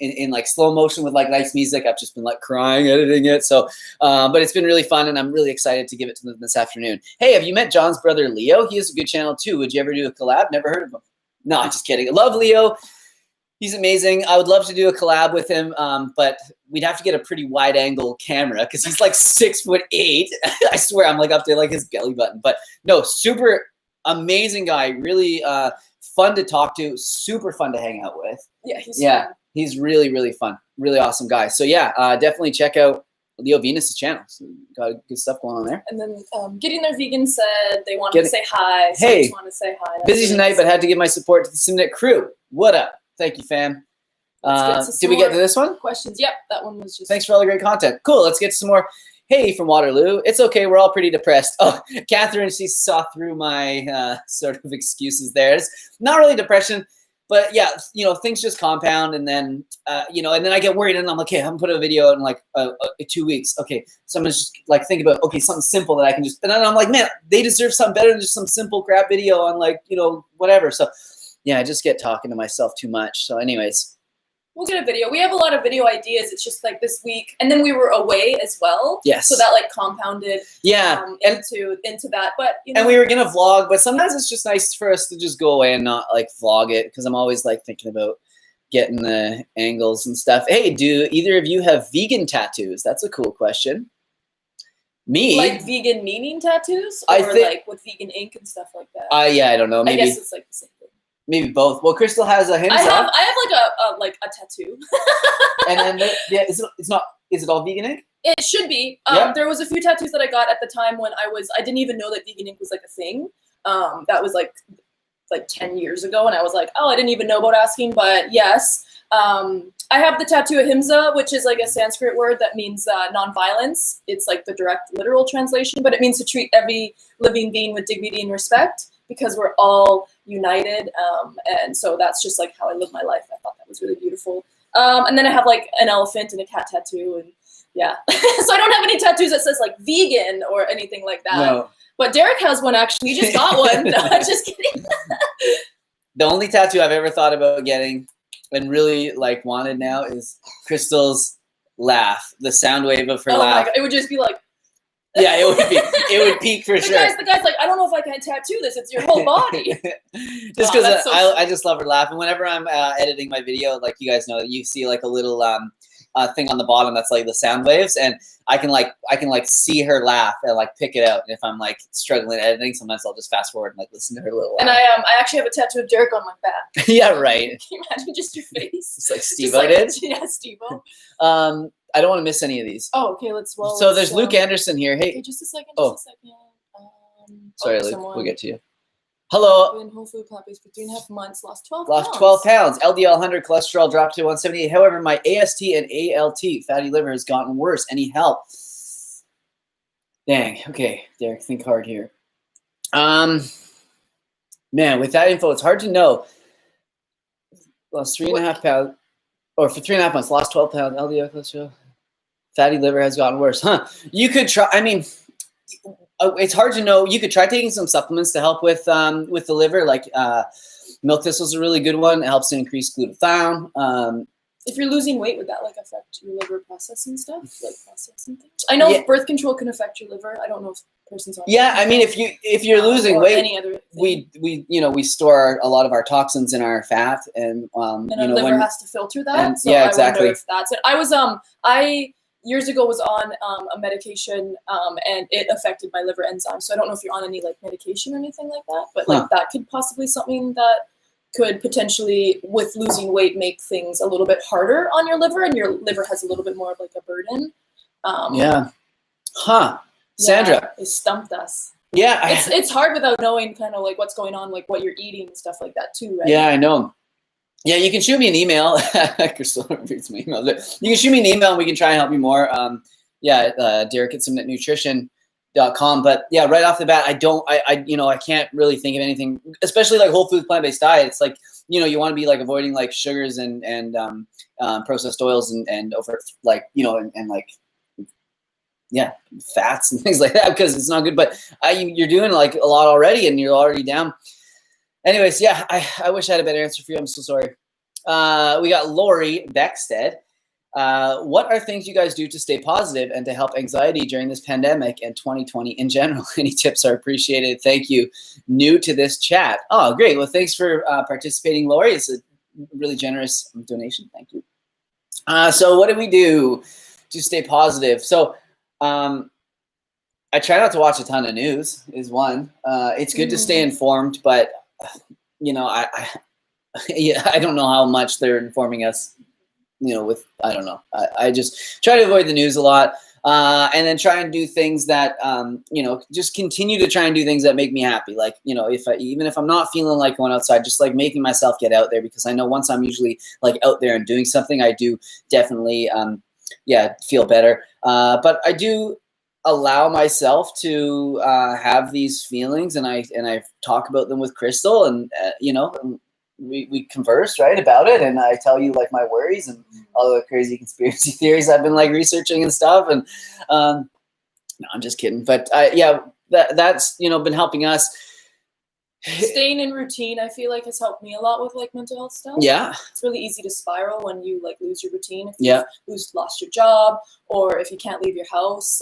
in slow motion with nice music. I've just been crying, editing it. So, but it's been really fun, and I'm really excited to give it to them this afternoon. Hey, have you met John's brother, Leo? He has a good channel too. Would you ever do a collab? Never heard of him. No, I'm just kidding. I love Leo. He's amazing. I would love to do a collab with him, but we'd have to get a pretty wide angle camera because he's 6'8". I swear I'm up to his belly button. But no, super amazing guy. Really fun to talk to. Super fun to hang out with. Yeah, he's fun. He's really, really fun. Really awesome guy. So definitely check out Leo Venus' channel. So got good stuff going on there. And then Getting Their Vegan said they wanted to say hi. So hey, I just want to say hi. Busy tonight, but had to give my support to the Simnett crew. What up? Thank you, fam. Did we get to this one? Questions. Yep, that one was just. Thanks for all the great content. Cool. Let's get to some more. Hey, from Waterloo. It's okay. We're all pretty depressed. Oh, Catherine, she saw through my sort of excuses there. It's not really depression. But things just compound, and then and then I get worried, and I'm like, okay, I'm gonna put a video in 2 weeks. Okay, so I'm just think about something simple that I can just, and then I'm like, man, they deserve something better than just some simple crap video on whatever. So I just get talking to myself too much. So anyways, We'll get a video. We have a lot of video ideas. It's just like this week, and then we were away as well. Yes. So that like compounded. Yeah. Into that, but you know. And we were gonna vlog, but sometimes it's just nice for us to just go away and not like vlog it, because I'm always like thinking about getting the angles and stuff. Hey, do either of you have vegan tattoos? That's a cool question. Me? Like vegan meaning tattoos, or like with vegan ink and stuff like that. Yeah, I don't know. Maybe. I guess it's like the same thing. Maybe both. Well, Crystal has a himsa. I have like a tattoo. And then is it all vegan ink? It should be. There was a few tattoos that I got at the time when I didn't even know that vegan ink was like a thing. That was like 10 years ago, and I was like, oh, I didn't even know about asking, but yes. I have the tattoo ahimsa, which is like a Sanskrit word that means nonviolence. It's like the direct literal translation, but it means to treat every living being with dignity and respect, because we're all united. And so that's just like how I live my life. I thought that was really beautiful. And then I have like an elephant and a cat tattoo, and yeah. So I don't have any tattoos that says like vegan or anything like that. No. But Derek has one, actually. He just got one. No, I'm just kidding. The only tattoo I've ever thought about getting and really like wanted now is Crystal's laugh, the sound wave of her laugh. My God. It would just be like. Yeah, it would peak for sure. The guy's like, I don't know if I can tattoo this. It's your whole body. Just because I just love her laugh. And whenever I'm editing my video, like you guys know, you see like a little thing on the bottom that's like the sound waves, and I can see her laugh and like pick it out. And if I'm like struggling editing, sometimes I'll just fast forward and like listen to her little laugh. And I actually have a tattoo of Derek on my back. Yeah, right. Can you imagine just your face? It's like Steve-O did. Yeah, Steve-O. I don't want to miss any of these. Oh, okay. So there's Luke Anderson here. Hey, okay, just a second. Sorry, Luke. We'll get to you. Hello. Been whole food plant-based for 3.5 months. Lost 12 pounds. LDL 100, cholesterol dropped to 178. However, my AST and ALT, fatty liver, has gotten worse. Any help? Dang. Okay, Derek, think hard here. Man, with that info, it's hard to know. Lost 3.5 pounds, or for 3.5 months, lost 12 pounds. LDL cholesterol, fatty liver has gotten worse. Huh? You could try. I mean, it's hard to know. You could try taking some supplements to help with the liver, like milk thistle is a really good one. It helps to increase glutathione. If you're losing weight, would that like affect your liver processing stuff, like processing things? I know birth control can affect your liver. I don't know if the person's on. Yeah, I mean, if you're losing weight, any other thing. we store a lot of our toxins in our fat, and our liver has to filter that. And, so yeah, exactly. I wonder if that's it. I years ago was on a medication, and it affected my liver enzymes. So I don't know if you're on any like medication or anything like that, but like that could possibly something that could potentially, with losing weight, make things a little bit harder on your liver, and your liver has a little bit more of like a burden. Yeah. Huh. Sandra. Yeah, they stumped us. Yeah. It's hard without knowing kind of like what's going on, like what you're eating and stuff like that too, right? Yeah, I know. Yeah, you can shoot me an email. Crystal reads my email. You can shoot me an email and we can try and help you more. Derek at simnettnutrition.com. But yeah, right off the bat, I can't really think of anything, especially like whole food plant-based diet. It's like, you want to be like avoiding like sugars and processed oils and over like, and like, yeah, fats and things like that, because it's not good. But you're doing like a lot already, and you're already down. Anyways, yeah, I wish I had a better answer for you. I'm so sorry. We got Lori Beckstead. What are things you guys do to stay positive and to help anxiety during this pandemic and 2020 in general? Any tips are appreciated. Thank you. New to this chat. Oh, great. Well, thanks for participating, Lori. It's a really generous donation. Thank you. So what do we do to stay positive? So I try not to watch a ton of news is one. It's good to stay informed, but I don't know how much they're informing us, I don't know. I just try to avoid the news a lot, and then try and do things that, just continue to try and do things that make me happy. Like, even if I'm not feeling like going outside, just like making myself get out there, because I know once I'm usually like out there and doing something, I do definitely, feel better. But I do allow myself to have these feelings, and I talk about them with Crystal, and we converse right about it, and I tell you like my worries and all the crazy conspiracy theories I've been like researching and stuff. And no, I'm just kidding. But that's been helping us. Staying in routine, I feel like, has helped me a lot with like mental health stuff. Yeah. It's really easy to spiral when you like lose your routine. If Yeah. you lost your job, or if you can't leave your house.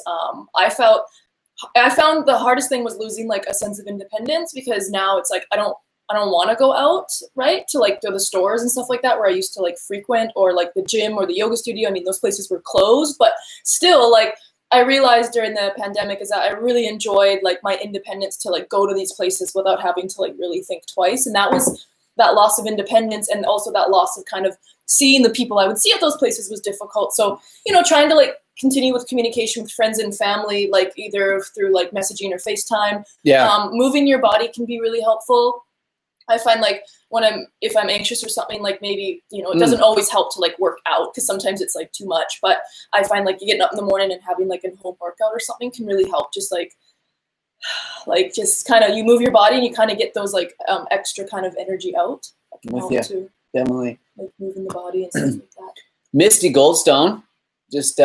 I found the hardest thing was losing like a sense of independence, because now it's like I don't want to go out, right, to like to the stores and stuff like that where I used to like frequent, or like the gym or the yoga studio. I mean, those places were closed, but still, like, I realized during the pandemic is that I really enjoyed like my independence to like go to these places without having to like really think twice. And that was that loss of independence, and also that loss of kind of seeing the people I would see at those places was difficult. So, you know, trying to like continue with communication with friends and family, like either through like messaging or FaceTime. Yeah. Moving your body can be really helpful. I find like if I'm anxious or something, like maybe, you know, it doesn't always help to like work out, because sometimes it's like too much, but I find like you getting up in the morning and having like a home workout or something can really help. Just like just kind of, you move your body and you kind of get those like extra kind of energy out. That can help too. Definitely. Like moving the body and stuff like that. Misty Goldstone just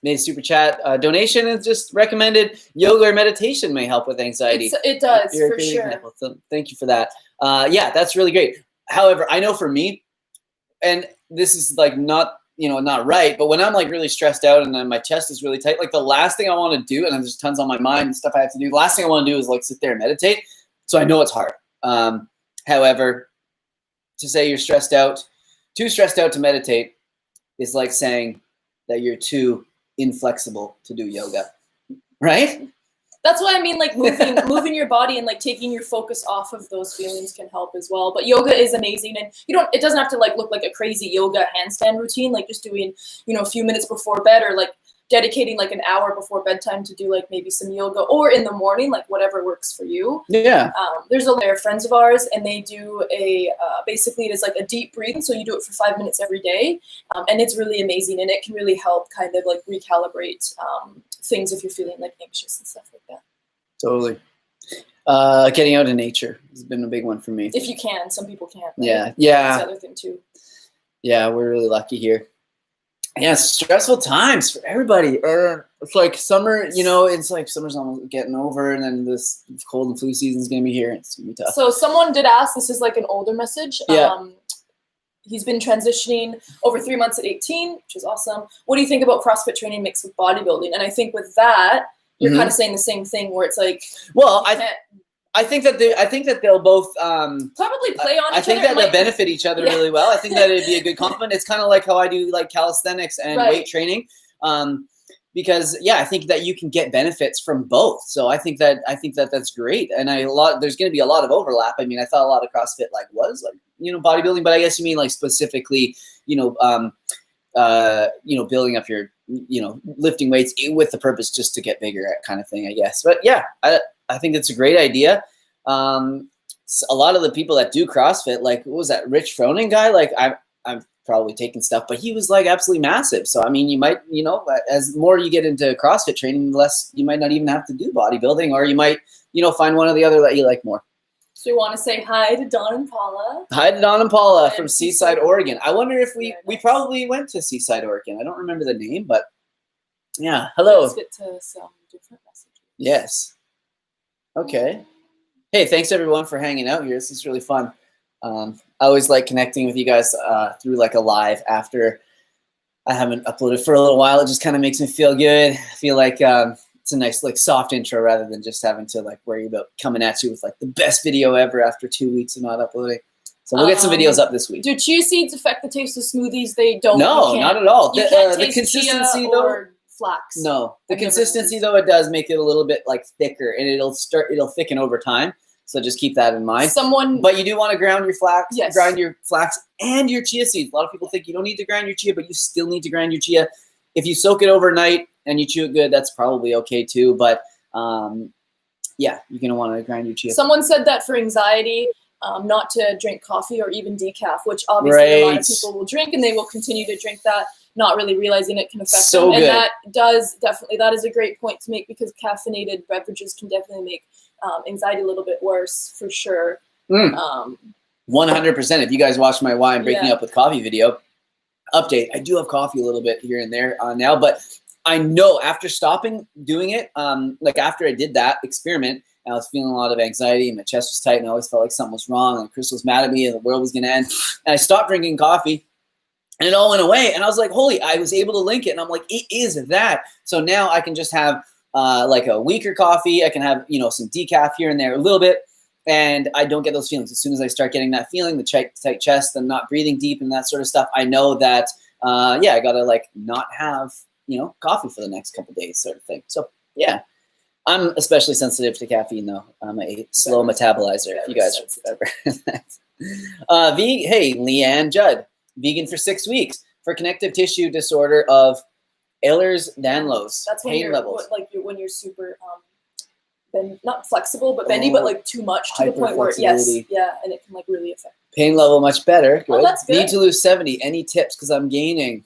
made a super chat donation and just recommended yoga or meditation may help with anxiety. It does, for sure. So thank you for that. Yeah, that's really great. However, I know for me, and this is like not, you know, not right, but when I'm like really stressed out and then my chest is really tight, like the last thing I want to do, and there's tons on my mind and stuff I have to do, the last thing I want to do is like sit there and meditate. So I know it's hard. However, to say you're stressed out, too stressed out to meditate is like saying that you're too inflexible to do yoga, right? That's why I mean, like moving your body and like taking your focus off of those feelings can help as well. But yoga is amazing, and it doesn't have to like look like a crazy yoga handstand routine, like just doing, you know, a few minutes before bed, or like dedicating like an hour before bedtime to do like maybe some yoga, or in the morning, like whatever works for you. Yeah. They're friends of ours, and they do basically it is like a deep breathing. So you do it for 5 minutes every day. And it's really amazing, and it can really help kind of like recalibrate things if you're feeling like anxious and stuff like that. Totally. Getting out in nature has been a big one for me. If you can, some people can't. Right? Yeah. That's the other thing too. Yeah, we're really lucky here. Yeah, stressful times for everybody. It's like summer, you know, it's like summer's almost getting over, and then this cold and flu season's gonna be here. It's gonna be tough. So someone did ask, this is like an older message. Yeah. He's been transitioning over 3 months at 18, which is awesome. What do you think about CrossFit training mixed with bodybuilding? And I think with that, you're kind of saying the same thing, where it's like, well, I think that they'll both probably play on each other. I think that they'll benefit each other really well. I think that it'd be a good complement. It's kind of like how I do like calisthenics and weight training. Because I think that you can get benefits from both. So I think that that's great. And there's going to be a lot of overlap. I mean, I thought a lot of CrossFit was bodybuilding, but I guess you mean like specifically, building up your, lifting weights with the purpose just to get bigger, kind of thing, I guess. But yeah, I think it's a great idea. A lot of the people that do CrossFit, like, what was that Rich Froning guy? Like I've probably taken stuff, but he was like absolutely massive. So, I mean, you might, as more you get into CrossFit training, less you might not even have to do bodybuilding, or you might, find one or the other that you like more. So you want to say hi to Don and Paula? Hi to Don and Paula from Seaside, Oregon. I wonder if we probably went to Seaside, Oregon. I don't remember the name, but yeah. Hello. Let's get to some different messages. Yes. Okay. Hey, thanks everyone for hanging out here. This is really fun. I always like connecting with you guys through like a live after I haven't uploaded for a little while. It just kind of makes me feel good. I feel like it's a nice like soft intro rather than just having to like worry about coming at you with like the best video ever after 2 weeks of not uploading. So we'll get some videos up this week. Do chia seeds affect the taste of smoothies? They don't. No, not at all. The consistency chia though. Or flax. No, the consistency though, it does make it a little bit like thicker, and it'll thicken over time. So just keep that in mind. But you do want to ground your flax, grind your flax and your chia seeds. A lot of people think you don't need to grind your chia, but you still need to grind your chia. If you soak it overnight and you chew it good, that's probably okay too. But you're gonna want to grind your chia. Someone said that for anxiety, not to drink coffee or even decaf, which obviously a lot of people will drink, and they will continue to drink that, not really realizing it can affect them. And that is a great point to make, because caffeinated beverages can definitely make anxiety a little bit worse, for sure. 100%. If you guys watched my Why I'm Breaking Up with Coffee video update, I do have coffee a little bit here and there now, but I know after stopping doing it, like after I did that experiment I was feeling a lot of anxiety, and my chest was tight, and I always felt like something was wrong, and Chris was mad at me, and the world was going to end. And I stopped drinking coffee, and it all went away. And I was like, holy, I was able to link it. And I'm like, it is that. So now I can just have like a weaker coffee. I can have, you know, some decaf here and there a little bit, and I don't get those feelings. As soon as I start getting that feeling, the tight chest, and not breathing deep and that sort of stuff, I know that, yeah, I got to like not have, you know, coffee for the next couple of days sort of thing. So yeah. I'm especially sensitive to caffeine, though. I'm a slow metabolizer, if you guys remember that. Hey, Leanne Judd, vegan for 6 weeks for connective tissue disorder of Ehlers-Danlos. That's when pain you're levels. when you're super not flexible but bendy, but like too much to the point where yes, yeah, and it can like really affect. Pain level much better. Good. Oh, that's good. Need to lose 70. Any tips? Because I'm gaining.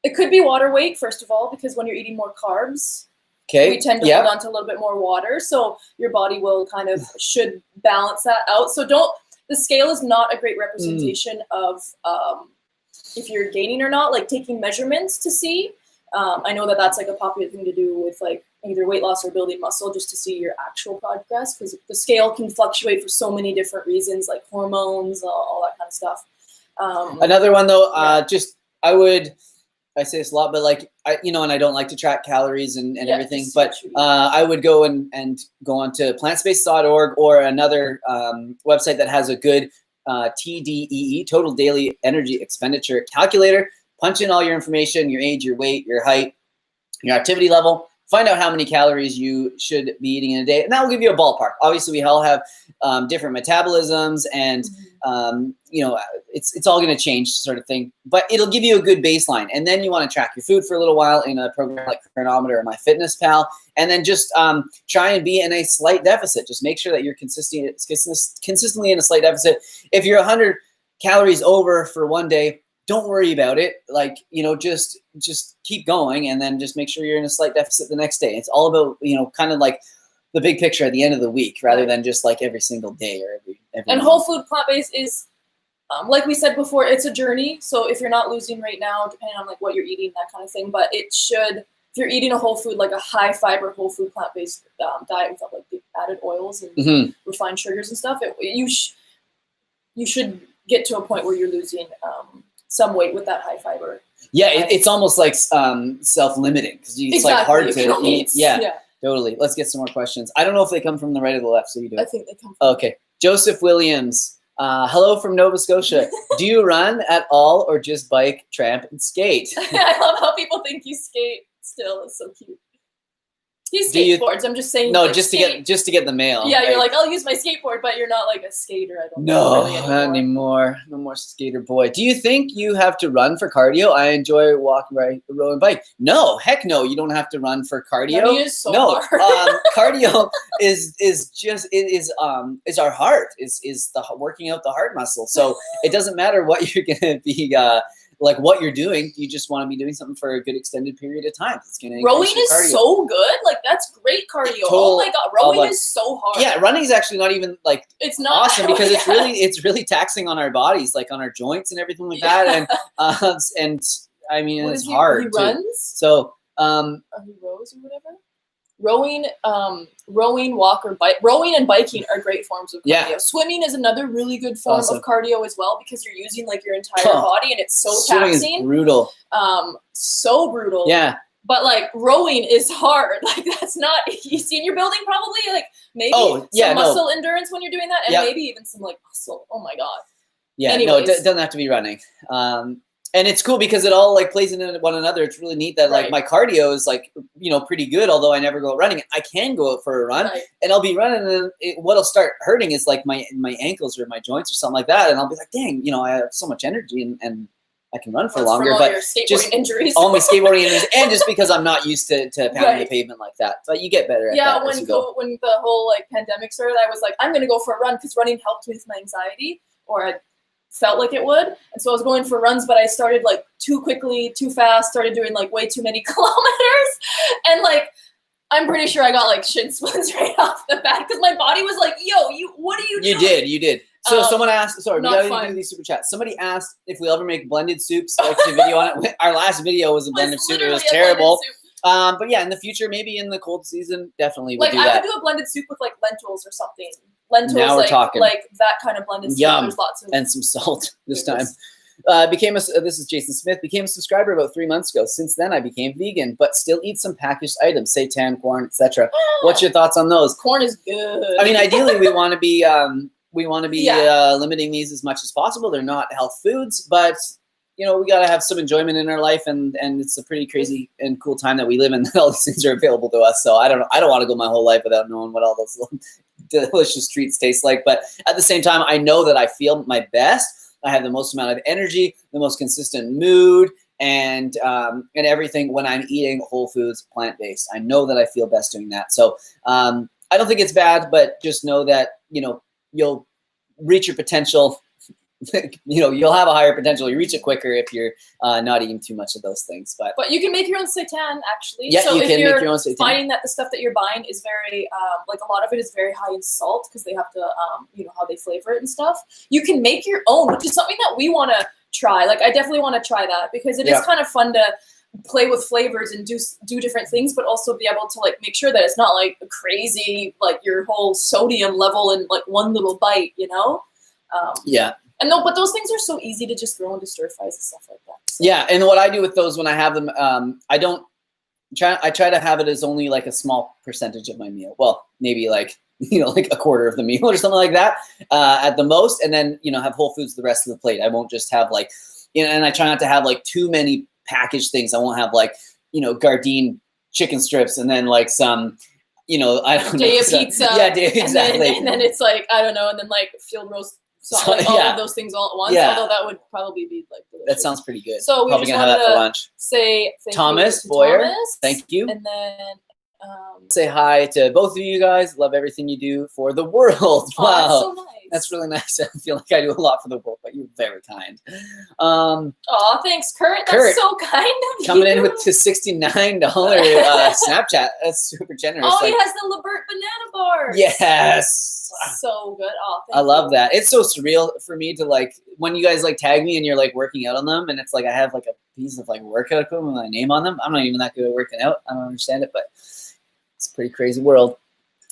It could be water weight, first of all, because when you're eating more carbs. Okay. We tend to hold on to a little bit more water, so your body will kind of should balance that out. So the scale is not a great representation of if you're gaining or not, like taking measurements to see. I know that that's like a popular thing to do with like either weight loss or building muscle, just to see your actual progress, because the scale can fluctuate for so many different reasons, like hormones, all that kind of stuff. Another one though, I say this a lot, but like, and I don't like to track calories and everything, but I would go and go onto plantspace.org or another website that has a good TDEE, total daily energy expenditure calculator. Punch in all your information, your age, your weight, your height, your activity level. Find out how many calories you should be eating in a day, and that will give you a ballpark. Obviously, we all have different metabolisms, and it's all going to change, sort of thing. But it'll give you a good baseline, and then you want to track your food for a little while in a program like Chronometer or MyFitnessPal, and then just try and be in a slight deficit. Just make sure that you're consistently in a slight deficit. If you're 100 calories over for one day, don't worry about it. Like, just keep going, and then just make sure you're in a slight deficit the next day. It's all about, kind of like the big picture at the end of the week, rather than just like every single day or every And month. whole food plant-based is, like we said before, it's a journey. So if you're not losing right now, depending on like what you're eating, that kind of thing, but it should, if you're eating a whole food, like a high fiber whole food plant-based diet without like the added oils and refined sugars and stuff, you should get to a point where you're losing some weight with that high fiber. Yeah, it's almost like self-limiting, because it's like hard to eat. Yeah, totally. Let's get some more questions. I don't know if they come from the right or the left, so you do it. I think they come from Okay. Joseph Williams. Hello from Nova Scotia. Do you run at all, or just bike, tramp, and skate? I love how people think you skate still. It's so cute. He skateboards. I'm just saying. No, like, just to get the mail. Yeah, you're like, I'll use my skateboard, but you're not like a skater. I don't. No, really not anymore. No more skater boy. Do you think you have to run for cardio? I enjoy walking, row, and bike. No, heck no. You don't have to run for cardio. Running is so hard. Cardio is our heart. Is the working out the heart muscle. So it doesn't matter what you're gonna be. Like what you're doing, you just want to be doing something for a good extended period of time. It's gonna rowing is so good. Like that's great cardio. Oh my god, rowing is so hard. Yeah, running is actually not even like it's not awesome because it's really taxing on our bodies, like on our joints and everything like that. And I mean it's hard. He runs. So he rows or whatever. Rowing, walk, or bike. Rowing and biking are great forms of cardio. Yeah. Swimming is another really good form of cardio as well, because you're using like your entire body, and it's so taxing. Swimming is brutal. So brutal. Yeah. But like rowing is hard. Like that's not you see, you're building probably like maybe some muscle endurance when you're doing that, and maybe even some like muscle. Oh my god. Yeah. Anyways. No, it doesn't have to be running. And it's cool because it all like plays into one another. It's really neat that like my cardio is like, pretty good, although I never go out running. I can go out for a run and I'll be running, and what'll start hurting is like my ankles or my joints or something like that. And I'll be like, dang, I have so much energy and I can run for longer, but just injuries. All my skateboarding injuries, and just because I'm not used to pounding the pavement like that. But you get better at that. When the whole like pandemic started, I was like, I'm going to go for a run because running helped with my anxiety, or I felt like it would. And so I was going for runs, but I started like too quickly, too fast, started doing like way too many kilometers. And like, I'm pretty sure I got like shin splints right off the bat because my body was like, yo, what are you doing? You did. So someone asked, sorry, we gotta do these super chats. Somebody asked if we'll ever make blended soups, like the video on it. Our last video was a blended soup. It was terrible. But yeah, in the future, maybe in the cold season, definitely would like do I that. would do a blended soup with like lentils or something. Lentils, Now we're talking. like that kind of blended soup. Yum. There's lots of And some salt this time. flavors. This is Jason Smith, became a subscriber about 3 months ago. Since then, I became vegan, but still eat some packaged items, seitan, corn, etc. What's your thoughts on those? Corn is good. I mean, ideally, we want to be limiting these as much as possible. They're not health foods, but you know, we got to have some enjoyment in our life, and it's a pretty crazy and cool time that we live in. That all these things are available to us. So I don't want to go my whole life without knowing what all those delicious treats taste like. But at the same time, I know that I feel my best. I have the most amount of energy, the most consistent mood, and everything when I'm eating whole foods, plant-based. I know that I feel best doing that. So I don't think it's bad, but just know that, you know, you'll reach your potential. You know, you'll have a higher potential. You reach it quicker if you're not eating too much of those things. But you can make your own seitan, actually. Yeah, so you if can you're make your own seitan. Finding that the stuff that you're buying is very, like a lot of it is very high in salt because they have to, you know, how they flavor it and stuff. You can make your own, which is something that we want to try. Like, I definitely want to try that because it is kind of fun to play with flavors and do different things, but also be able to like make sure that it's not like a crazy, like your whole sodium level in like one little bite, you know? Yeah. And no, but those things are so easy to just throw into stir fries and stuff like that. So. Yeah, and what I do with those when I have them, I try to have it as only like a small percentage of my meal. Well, maybe like, you know, like a quarter of the meal or something like that at the most, and then, you know, have whole foods the rest of the plate. I won't just have like, you know, and I try not to have like too many packaged things. I won't have like, you know, Gardein chicken strips and then like some, you know, I don't know. Daya pizza. Yeah, exactly. And then it's like, I don't know, and then like field roast. So like all of those things all at once, although that would probably be like delicious. That sounds pretty good. So we probably just gonna have that for lunch. Say thank Thomas you to Boyer, Thomas, thank you. And then say hi to both of you guys. Love everything you do for the world. Wow, Wow, that's so nice. That's really nice. I feel like I do a lot for the world, but you're very kind. Oh, thanks, Kurt. That's so kind of coming you. in with to $69 Snapchat. That's super generous. Oh, he has the Libert banana bars. Yes. So good. Oh, I love that. It's so surreal for me to like when you guys like tag me and you're like working out on them, and it's like I have like a piece of like workout equipment with my name on them. I'm not even that good at working out. I don't understand it, but it's a pretty crazy world.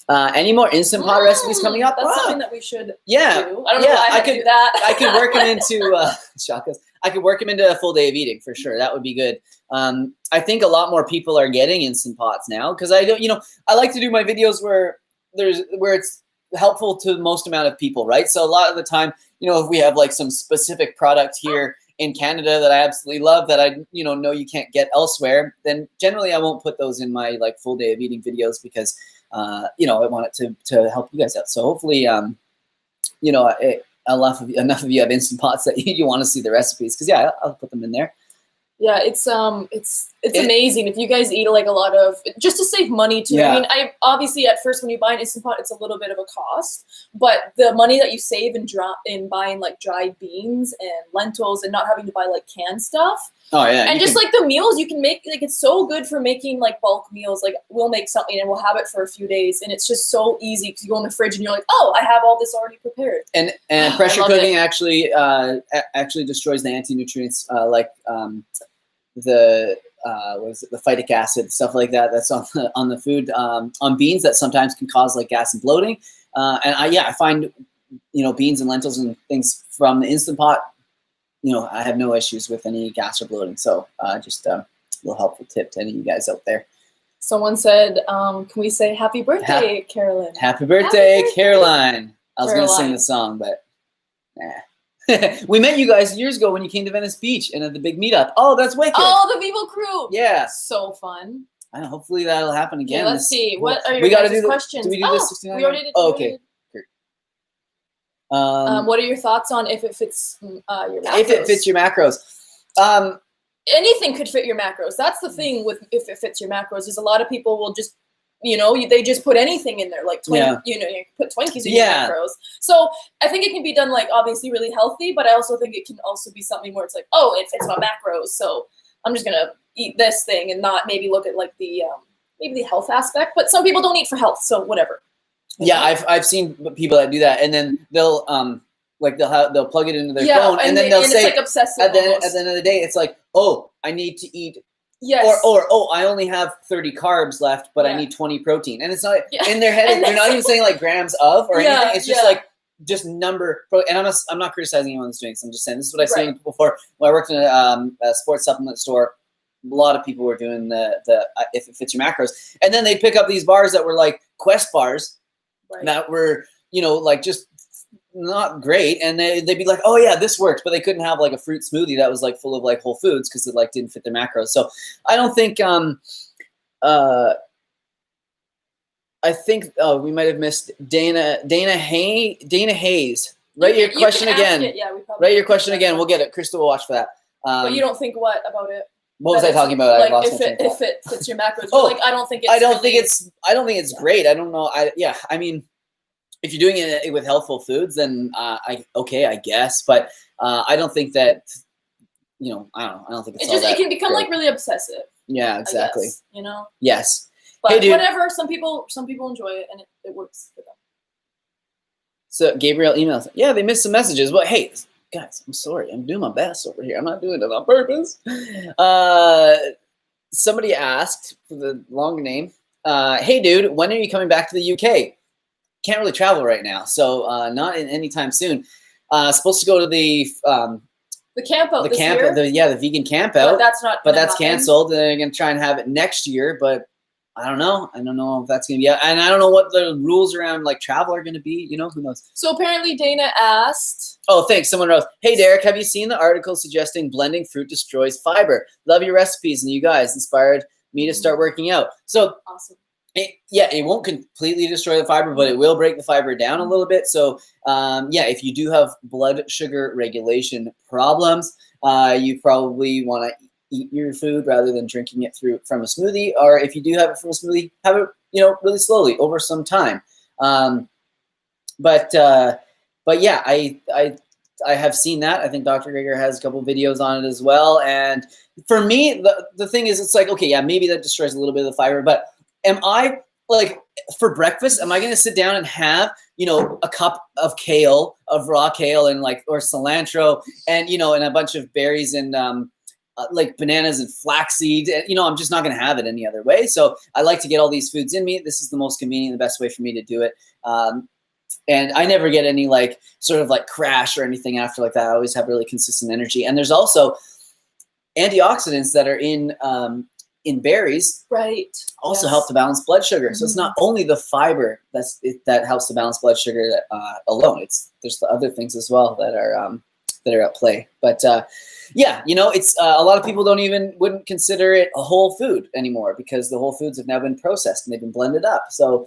Any more Instant Pot recipes coming up? That's something that we should do. Yeah. I don't know if I could do that. I could work them into Shaka's. I could work them into a full day of eating for sure. That would be good. I think a lot more people are getting Instant Pots now because I don't. You know, I like to do my videos where it's helpful to the most amount of people, right? So a lot of the time, you know, if we have like some specific product here in Canada that I absolutely love that I know you can't get elsewhere, then generally I won't put those in my like full day of eating videos because I want it to help you guys out. So hopefully enough of you have Instant Pots that you want to see the recipes because I'll put them in there. Yeah, it's amazing if you guys eat like a lot of just to save money too. Yeah. I mean, I obviously at first when you buy an Instant Pot, it's a little bit of a cost, but the money that you save in buying like dried beans and lentils and not having to buy like canned stuff. Oh yeah, and just like the meals you can make, like it's so good for making like bulk meals. Like we'll make something and we'll have it for a few days, and it's just so easy because you go in the fridge and you're like, oh, I have all this already prepared. And pressure cooking actually destroys the anti-nutrients the phytic acid, stuff like that. That's on the food on beans that sometimes can cause like gas and bloating. I find beans and lentils and things from the Instant Pot. I have no issues with any gas or bloating. So just a little helpful tip to any of you guys out there. Someone said, can we say happy birthday, Caroline? Happy birthday, Caroline. I was going to sing the song, but nah. We met you guys years ago when you came to Venice Beach and at the big meetup. Oh, that's wicked. Oh, the Vivo crew. Yeah. So fun. I know. Hopefully that'll happen again. Yeah, let's see. What are your guys' questions? Do we do this 69? We already did. Oh, okay. What are your thoughts on if it fits your macros? If it fits your macros. Anything could fit your macros. That's the thing with if it fits your macros is a lot of people will just, they just put anything in there, like you put Twinkies in your macros. So I think it can be done like obviously really healthy, but I also think it can also be something where it's like, oh, it fits my macros, so I'm just gonna eat this thing and not maybe look at like the maybe the health aspect. But some people don't eat for health, so whatever. Yeah, I've seen people that do that, and then they'll they'll plug it into their phone, and then they'll say, like obsessive at the end of the day, it's like, oh, I need to eat Yes. Or oh, I only have 30 carbs left, but I need 20 protein. And it's not in their head. They're not even saying like grams of or anything. It's just like just number. And I'm not criticizing anyone that's doing this. I'm just saying this is what I've seen before. When I worked in a sports supplement store, a lot of people were doing the if it fits your macros, and then they'd pick up these bars that were like Quest bars that were like just not great, and they'd be like, oh yeah, this works, but they couldn't have like a fruit smoothie that was like full of like whole foods because it like didn't fit their macros. So I don't think I think we might have missed Dana Hayes. Write your question again. Write your question again. We'll get it. Crystal will watch for that. But you don't think what about it? What was I talking about? Like if it fits your macros. Like I don't think it's. I don't think it's great. I don't know. I mean, if you're doing it with healthful foods, then I guess. But I don't think that. I don't know. I don't think it's. It can become like really obsessive. Yeah, exactly. Guess, Yes. But hey, dude. Whatever. Some people enjoy it, and it works for them. So Gabriel emails. Yeah, they missed some messages. But hey, guys, I'm sorry. I'm doing my best over here. I'm not doing it on purpose. Somebody asked for the long name. Hey, dude, when are you coming back to the UK? Can't really travel right now, so not in anytime soon. Supposed to go to the camp out. The vegan camp out. But that's canceled. They're gonna try and have it next year, but I don't know. I don't know if that's gonna be. And I don't know what the rules around like travel are gonna be. Who knows? So apparently Dana asked. Oh, thanks. Someone wrote, "Hey Derek, have you seen the article suggesting blending fruit destroys fiber? Love your recipes, and you guys inspired me to start working out." So awesome. It won't completely destroy the fiber, but it will break the fiber down a little bit. So if you do have blood sugar regulation problems, you probably want to eat your food rather than drinking it from a smoothie. Or if you do have it from a smoothie, have it really slowly over some time. But yeah, I have seen that. I think Dr. Greger has a couple videos on it as well. And for me, the thing is, it's like, okay, yeah, maybe that destroys a little bit of the fiber, but am I like for breakfast, am I going to sit down and have, a cup of raw kale and or cilantro and, and a bunch of berries and like bananas and flaxseed? I'm just not going to have it any other way. So I like to get all these foods in me. This is the most convenient, the best way for me to do it. And I never get any sort of crash or anything after like that. I always have really consistent energy. And there's also antioxidants that are in berries, also help to balance blood sugar. So it's not only the fiber that helps to balance blood sugar alone. There's the other things as well that are at play. But it's a lot of people wouldn't consider it a whole food anymore because the whole foods have now been processed and they've been blended up. So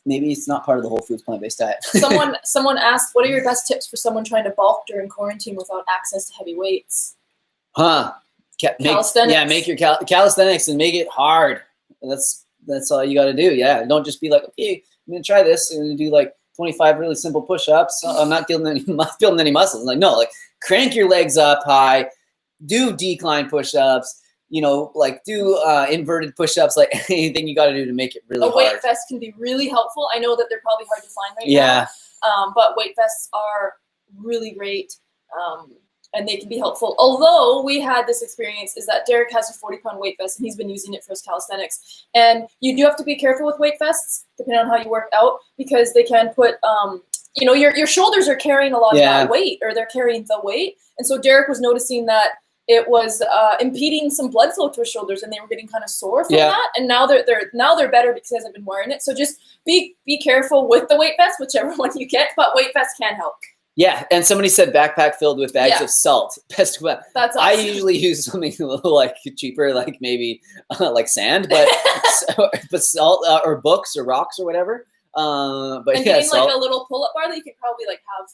maybe it's not part of the whole foods plant-based diet. Someone asked, what are your best tips for someone trying to bulk during quarantine without access to heavy weights? Calisthenics. Make your calisthenics and make it hard. That's all you got to do. Yeah, don't just be like, okay, I'm gonna try this. I'm gonna do 25 really simple push-ups. I'm not building any muscles. No, crank your legs up high, do decline push-ups. Do inverted push-ups. Anything you got to do to make it really hard. A weight vest can be really helpful. I know that they're probably hard to find right now. But weight vests are really great. And they can be helpful. Although we had this experience is that Derek has a 40-pound weight vest and he's been using it for his calisthenics. And you do have to be careful with weight vests, depending on how you work out, because they can put, your shoulders are carrying a lot of that weight, or they're carrying the weight. And so Derek was noticing that it was impeding some blood flow to his shoulders, and they were getting kind of sore from that. And now they're better because I've been wearing it. So just be careful with the weight vest, whichever one you get. But weight vests can help. Yeah, and somebody said backpack filled with bags of salt. Best one. That's awesome. I usually use something a little cheaper, maybe sand, but salt or books or rocks or whatever. But and getting a little pull-up bar that you could probably have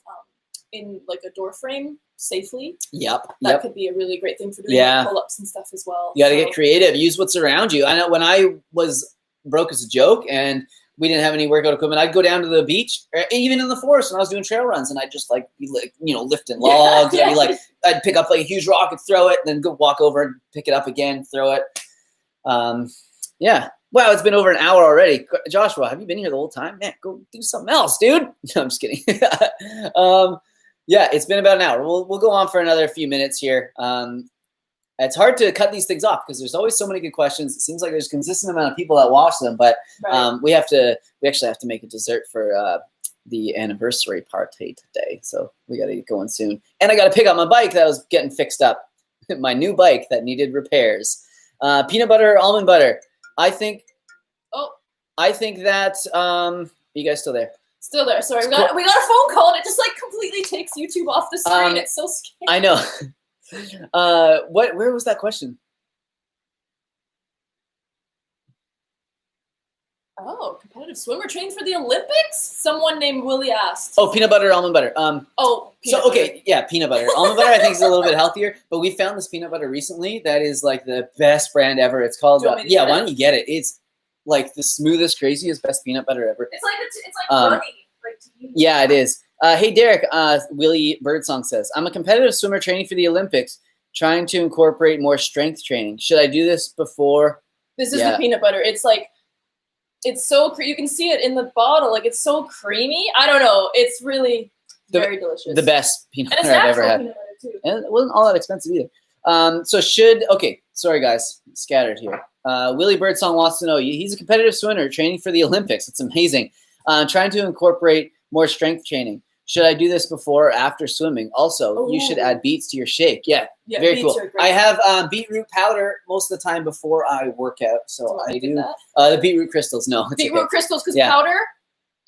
in a door frame safely. Yep. That could be a really great thing for doing pull-ups and stuff as well. You got to get creative. Use what's around you. I know when I was broke as a joke and we didn't have any workout equipment, I'd go down to the beach, or even in the forest when I was doing trail runs, and I'd just be lifting logs. I'd pick up a huge rock and throw it, and then go walk over and pick it up again, throw it. Wow, it's been over an hour already. Joshua, have you been here the whole time? Man, go do something else, dude. No, I'm just kidding. It's been about an hour. We'll go on for another few minutes here. it's hard to cut these things off because there's always so many good questions. It seems like there's a consistent amount of people that watch them, but we actually have to make a dessert for the anniversary party today. So we got to get going soon. And I got to pick up my bike that was getting fixed up. My new bike that needed repairs. Peanut butter, almond butter. I think that, you guys still there? Still there. Sorry, we got a phone call and it just like completely takes YouTube off the screen. It's so scary. I know. Where was that question? Oh, competitive swimmer trained for the Olympics? Someone named Willie asked. Oh, peanut butter, almond butter. Peanut butter. Yeah, peanut butter. Almond butter I think is a little bit healthier, but we found this peanut butter recently that is like the best brand ever. It's called why don't you get it? It's like the smoothest, craziest, best peanut butter ever. It's like runny. Yeah, it is. Hey, Derek, Willie Birdsong says, I'm a competitive swimmer training for the Olympics, trying to incorporate more strength training. Should I do this before? This is the peanut butter. It's like, it's so, you can see it in the bottle. Like, it's so creamy. I don't know. It's really very delicious. The best peanut butter I've ever had. Peanut butter too. And it wasn't all that expensive either. Sorry guys, scattered here. Willie Birdsong wants to know, he's a competitive swimmer training for the Olympics. It's amazing. Trying to incorporate more strength training. Should I do this before or after swimming? Also, you should add beets to your shake. Yeah, very cool. I have beetroot powder most of the time before I work out. So I do the beetroot crystals. No, beetroot crystals because powder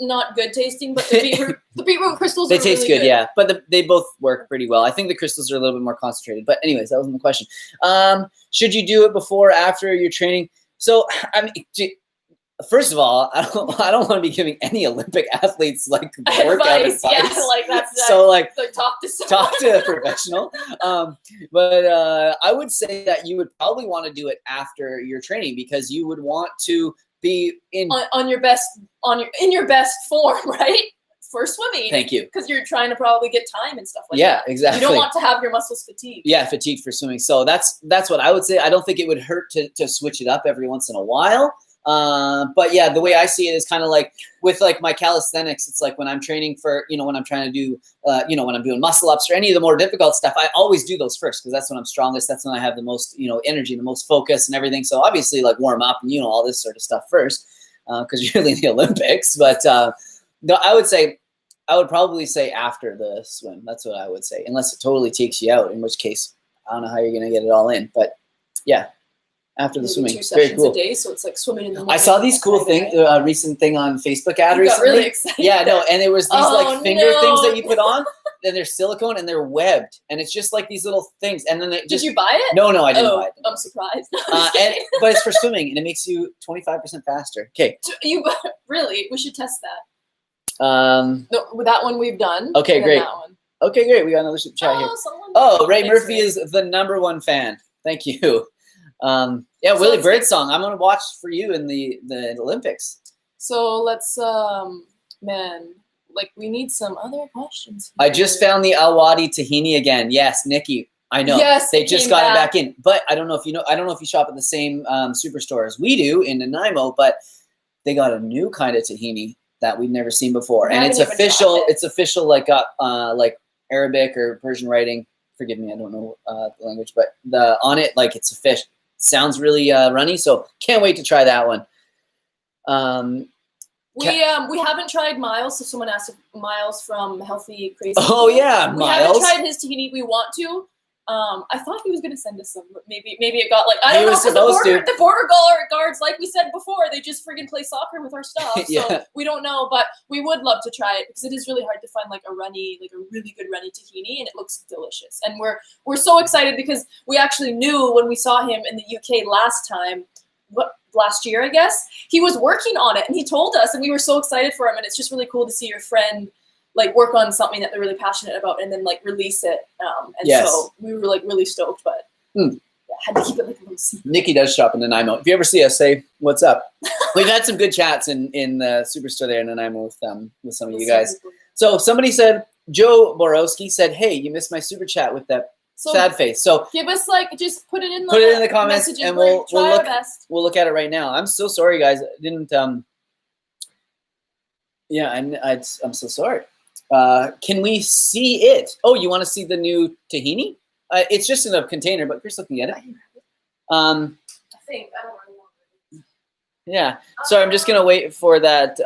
not good tasting, but the beetroot crystals. They taste really good, yeah. But they both work pretty well. I think the crystals are a little bit more concentrated. But anyways, that wasn't the question. Should you do it before or after your training? So I mean. First of all, I don't want to be giving any Olympic athletes like workout advice. Yeah, like that's so like talk to a professional. But I would say that you would probably want to do it after your training because you would want to be in your best form, right? For swimming. Thank you. Because you're trying to probably get time and stuff like that. Yeah, exactly. You don't want to have your muscles fatigued. Yeah, fatigued for swimming. So that's what I would say. I don't think it would hurt to switch it up every once in a while. But yeah, the way I see it is kind of like with like my calisthenics, it's like when I'm training for, when I'm trying to do, when I'm doing muscle ups or any of the more difficult stuff, I always do those first because that's when I'm strongest. That's when I have the most, energy, the most focus and everything. So obviously like warm up and, all this sort of stuff first, because you're really in the Olympics. But no, I would probably say after the swim. That's what I would say, unless it totally takes you out, in which case I don't know how you're going to get it all in. But yeah. After the swimming, 2 sessions a day, so it's like swimming in the morning. I saw these cool recent thing on Facebook ad recently. Got really excited. Yeah, no, and there was these finger things that you put on, and they're silicone and they're webbed, and it's just like these little things, and then they just. Did you buy it? No, I didn't buy it. I'm surprised. But it's for swimming, and it makes you 25% faster. Okay. Really? We should test that. No, with that one we've done. Okay, great. Okay, great. We got another super chat here. Ray Murphy is the #1 fan. Thank you. Willie Birdsong. I'm gonna watch for you in the Olympics. So let's we need some other questions here. I just found the Al Wadi tahini again. Yes, Nikki. I know. Yes, they just got it back in. But I don't know if you know. I don't know if you shop at the same superstore as we do in Nanaimo, but they got a new kind of tahini that we've never seen before, and it's official. It's official, like Arabic or Persian writing. Forgive me, I don't know the language, but on it, like it's a fish. Sounds really runny, so can't wait to try that one. We haven't tried Miles, so someone asked if Miles from Healthy Crazy. Oh yeah, Miles. We haven't tried his tahini. We want to. I thought he was gonna send us some. Maybe it got like I don't know. The border guards, like we said before, they just friggin' play soccer with our stuff. So we don't know, but we would love to try it because it is really hard to find like a really good runny tahini, and it looks delicious. And we're so excited because we actually knew when we saw him in the UK last year, I guess, he was working on it, and he told us, and we were so excited for him. And it's just really cool to see your friend like work on something that they're really passionate about and then like release it. So we were like really stoked, but had to keep it like a little secret. Nikki does shop in Nanaimo. If you ever see us, say what's up. We've had some good chats in the superstore there in Nanaimo with some of you guys. So somebody said, Joe Borowski said, hey, you missed my super chat with that sad face. So give us just put it in the comments and we'll look at it right now. I'm so sorry, guys. I didn't I'm so sorry. Can we see it? Oh, you want to see the new tahini? It's just in a container, but Chris can get it. I think I don't know. Yeah. So I'm just gonna wait for that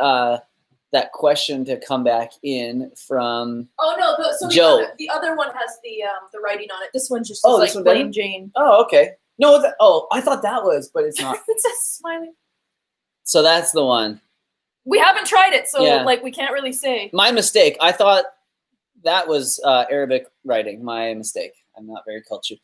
that question to come back in from. Oh no! So Joe. The other one has the writing on it. This one's just this like one plain doesn't? Jane. Oh, okay. No, I thought that was, but it's not. It says smiling. So that's the one. We haven't tried it, so Yeah. like we can't really say. My mistake. I thought that was Arabic writing. My mistake. I'm not very cultured.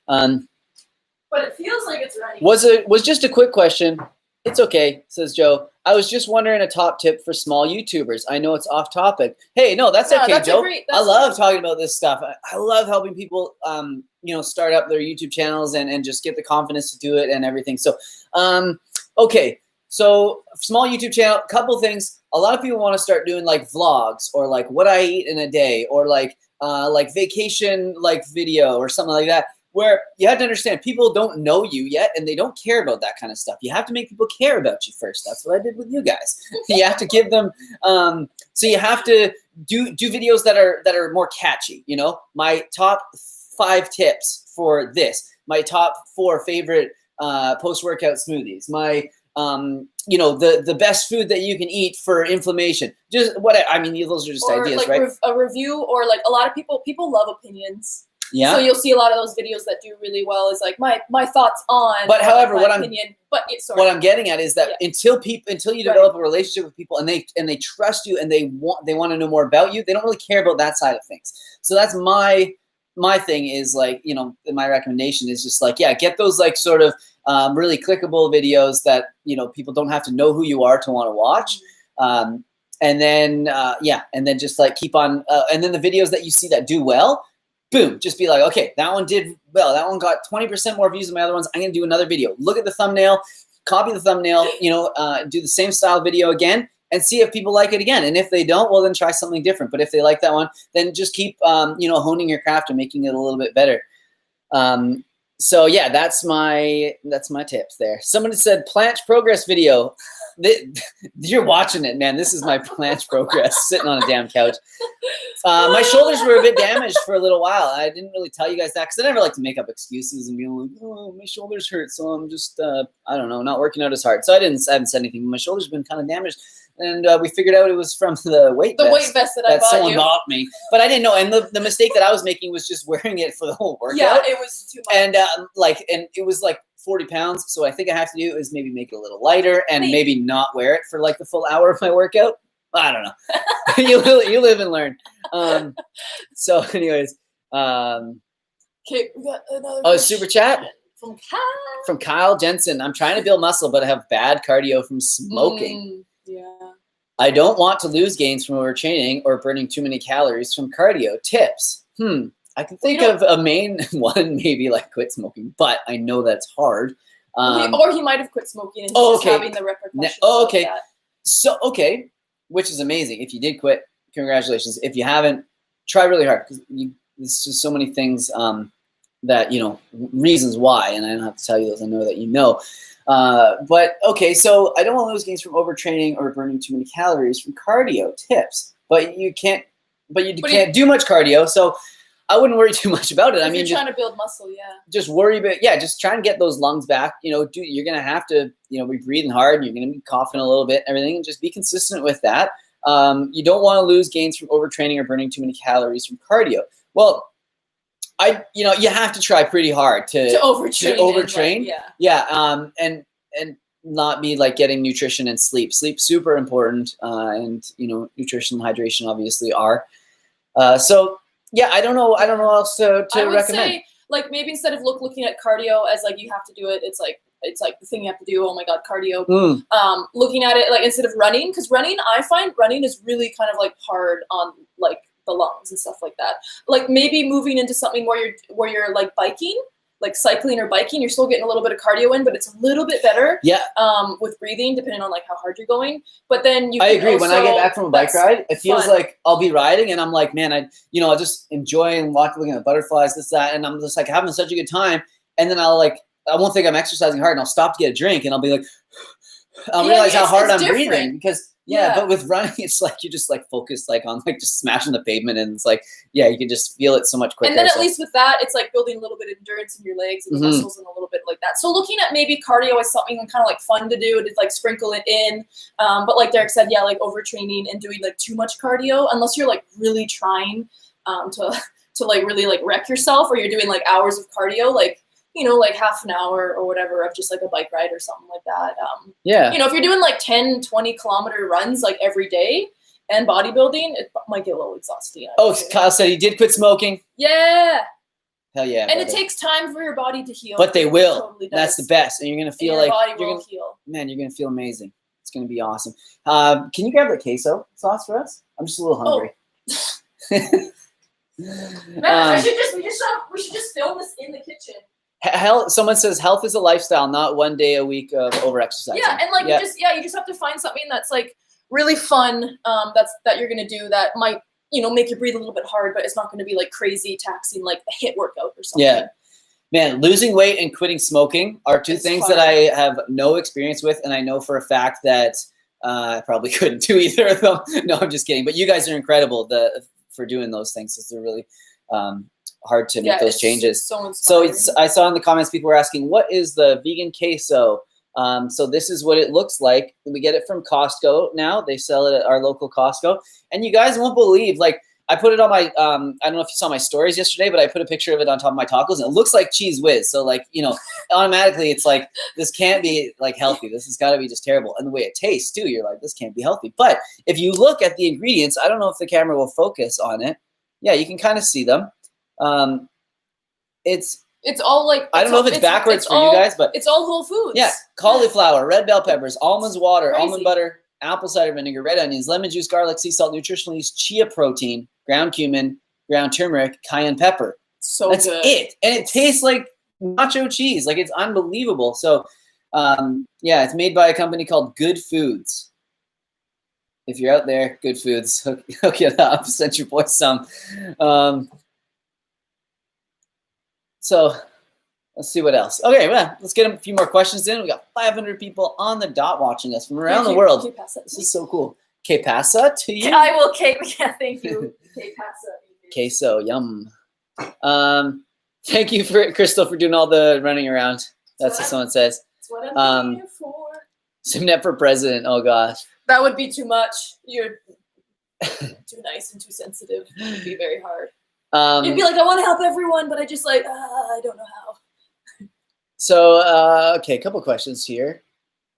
But it feels like it's writing. Was just a quick question. It's okay, says Joe. I was just wondering a top tip for small YouTubers. I know it's off topic. Hey, no, that's okay, that's Joe. I love talking about this stuff. I love helping people, start up their YouTube channels and just get the confidence to do it and everything. So, okay. So small YouTube channel, couple things. A lot of people want to start doing like vlogs or like what I eat in a day or like vacation like video or something like that. Where you have to understand people don't know you yet and they don't care about that kind of stuff. You have to make people care about you first. That's what I did with you guys. You have to give them so you have to do videos that are more catchy, you know? My top 5 tips for this, my top 4 favorite post-workout smoothies, my the best food that you can eat for inflammation. Just what I mean, those are just ideas, like right? A review or like a lot of people love opinions. Yeah. So you'll see a lot of those videos that do really well is like my thoughts on. But however, what I'm getting at is that until you develop a relationship with people and they trust you and they want to know more about you, they don't really care about that side of things. So that's my thing is like, my recommendation is just like, get those like sort of really clickable videos that, people don't have to know who you are to want to watch. And then just like keep on, and then the videos that you see that do well, boom, just be like, okay, that one did well. That one got 20% more views than my other ones. I'm going to do another video. Look at the thumbnail, copy the thumbnail, do the same style video again and see if people like it again. And if they don't, well, then try something different. But if they like that one, then just keep, honing your craft and making it a little bit better. So yeah, that's my tips there. Someone said planche progress video. You're watching it, man. This is my planche progress sitting on a damn couch. My shoulders were a bit damaged for a little while. I didn't really tell you guys that because I never like to make up excuses and be like, oh, my shoulders hurt, so I'm just I don't know, not working out as hard. So I haven't said anything. My shoulders have been kind of damaged, and we figured out it was from the weight vest that someone bought me. But I didn't know, and the mistake that I was making was just wearing it for the whole workout. Yeah, it was too much. And and it was like 40 pounds. So I think I have to do is maybe make it a little lighter and maybe not wear it for like the full hour of my workout. I don't know. you live and learn. So anyways, okay, we got another super chat from Kyle Jensen. I'm trying to build muscle, but I have bad cardio from smoking. Yeah. I don't want to lose gains from overtraining or burning too many calories from cardio. Tips. I can think of a main one, maybe like quit smoking, but I know that's hard. Or he might have quit smoking and just having the repercussions. Okay. Of that. So, which is amazing. If you did quit, congratulations. If you haven't, try really hard because there's just so many things that, reasons why, and I don't have to tell you those. I know that you know. But okay, so I don't want to lose gains from overtraining or burning too many calories from cardio. Tips, but you can't do much cardio, so I wouldn't worry too much about it. I mean, you're trying to build muscle, just worry about just try and get those lungs back. You're gonna have to be breathing hard, and you're gonna be coughing a little bit, everything, and just be consistent with that. You don't want to lose gains from overtraining or burning too many calories from cardio. Well, you have to try pretty hard to overtrain. And not be like getting nutrition and sleep. Sleep super important, and nutrition and hydration obviously are. I don't know what else to I would recommend. say, like, maybe instead of looking at cardio as like you have to do it, it's like the thing you have to do. Oh my God, cardio. Looking at it like instead of running, because I find running is really kind of like hard on like the lungs and stuff like that. Like maybe moving into something where you're like biking, like cycling or biking, you're still getting a little bit of cardio in, but it's a little bit better. Yeah. With breathing, depending on like how hard you're going. But then I agree. When I get back from a bike ride, it feels like I'll be riding and I'm like, man, I'll just enjoy and looking at the butterflies, this, that, and I'm just like having such a good time. And then I won't think I'm exercising hard, and I'll stop to get a drink, and I'll be like, I'll realize how hard I'm breathing because Yeah, but with running, it's like you're just like focused like on like just smashing the pavement, and it's like, yeah, you can just feel it so much quicker. And then at least with that, it's like building a little bit of endurance in your legs and the muscles and a little bit like that. So looking at maybe cardio as something kind of like fun to do, to like sprinkle it in. But like Derek said, yeah, like overtraining and doing like too much cardio, unless you're like really trying to like really like wreck yourself, or you're doing like hours of cardio, like, you know, like half an hour or whatever of just like a bike ride or something like that. Yeah. You know, if you're doing like 10, 20 kilometer runs like every day and bodybuilding, it might get a little exhausting. Oh, Kyle said he did quit smoking. Yeah. Hell yeah. And it takes time for your body to heal. But they will. It totally That's the best. And you're going to feel and like your body will heal. Man, you're going to feel amazing. It's going to be awesome. Can you grab the queso sauce for us? I'm just a little hungry. Man, we should just film this in the kitchen. Someone says health is a lifestyle, not one day a week of over exercising. Yeah, and like you just have to find something that's like really fun, that you're gonna do that might, you know, make you breathe a little bit hard, but it's not gonna be like crazy taxing like a HIIT workout or something. Yeah. Man, losing weight and quitting smoking are two things that I have no experience with, and I know for a fact that I probably couldn't do either of them. No, I'm just kidding. But you guys are incredible for doing those things. They're really hard to make those changes. So I saw in the comments people were asking, what is the vegan queso? So this is what it looks like. We get it from Costco now. They sell it at our local Costco. And you guys won't believe, like, I put it on my, I don't know if you saw my stories yesterday, but I put a picture of it on top of my tacos, and it looks like Cheese Whiz. So, like, you know, automatically it's like, this can't be, like, healthy. This has got to be just terrible. And the way it tastes, too, you're like, this can't be healthy. But if you look at the ingredients, I don't know if the camera will focus on it. Yeah, you can kind of see them. It's all like, I don't know if it's backwards for you guys, but it's all whole foods. Yeah, cauliflower, red bell peppers, almonds, water, almond butter, apple cider vinegar, red onions, lemon juice, garlic, sea salt, nutritional yeast, chia protein, ground cumin, ground turmeric, cayenne pepper. That's good. It. And it tastes like nacho cheese. Like, it's unbelievable. So, yeah, it's made by a company called Good Foods. If you're out there, Good Foods, hook it up. Send your boy some. So let's see what else. Okay, well, let's get a few more questions in. We got 500 people on the dot watching us from around the world. This is so cool. Que pasa to you? I will cake. Yeah, thank you. Que pasa. Queso, yum. Thank you for Crystal for doing all the running around. That's what someone says. That's what I'm here for. Simnett for president. Oh gosh. That would be too much. You're too nice and too sensitive. It would be very hard. You'd be like, I want to help everyone, but I just like, I don't know how. So, okay, a couple questions here.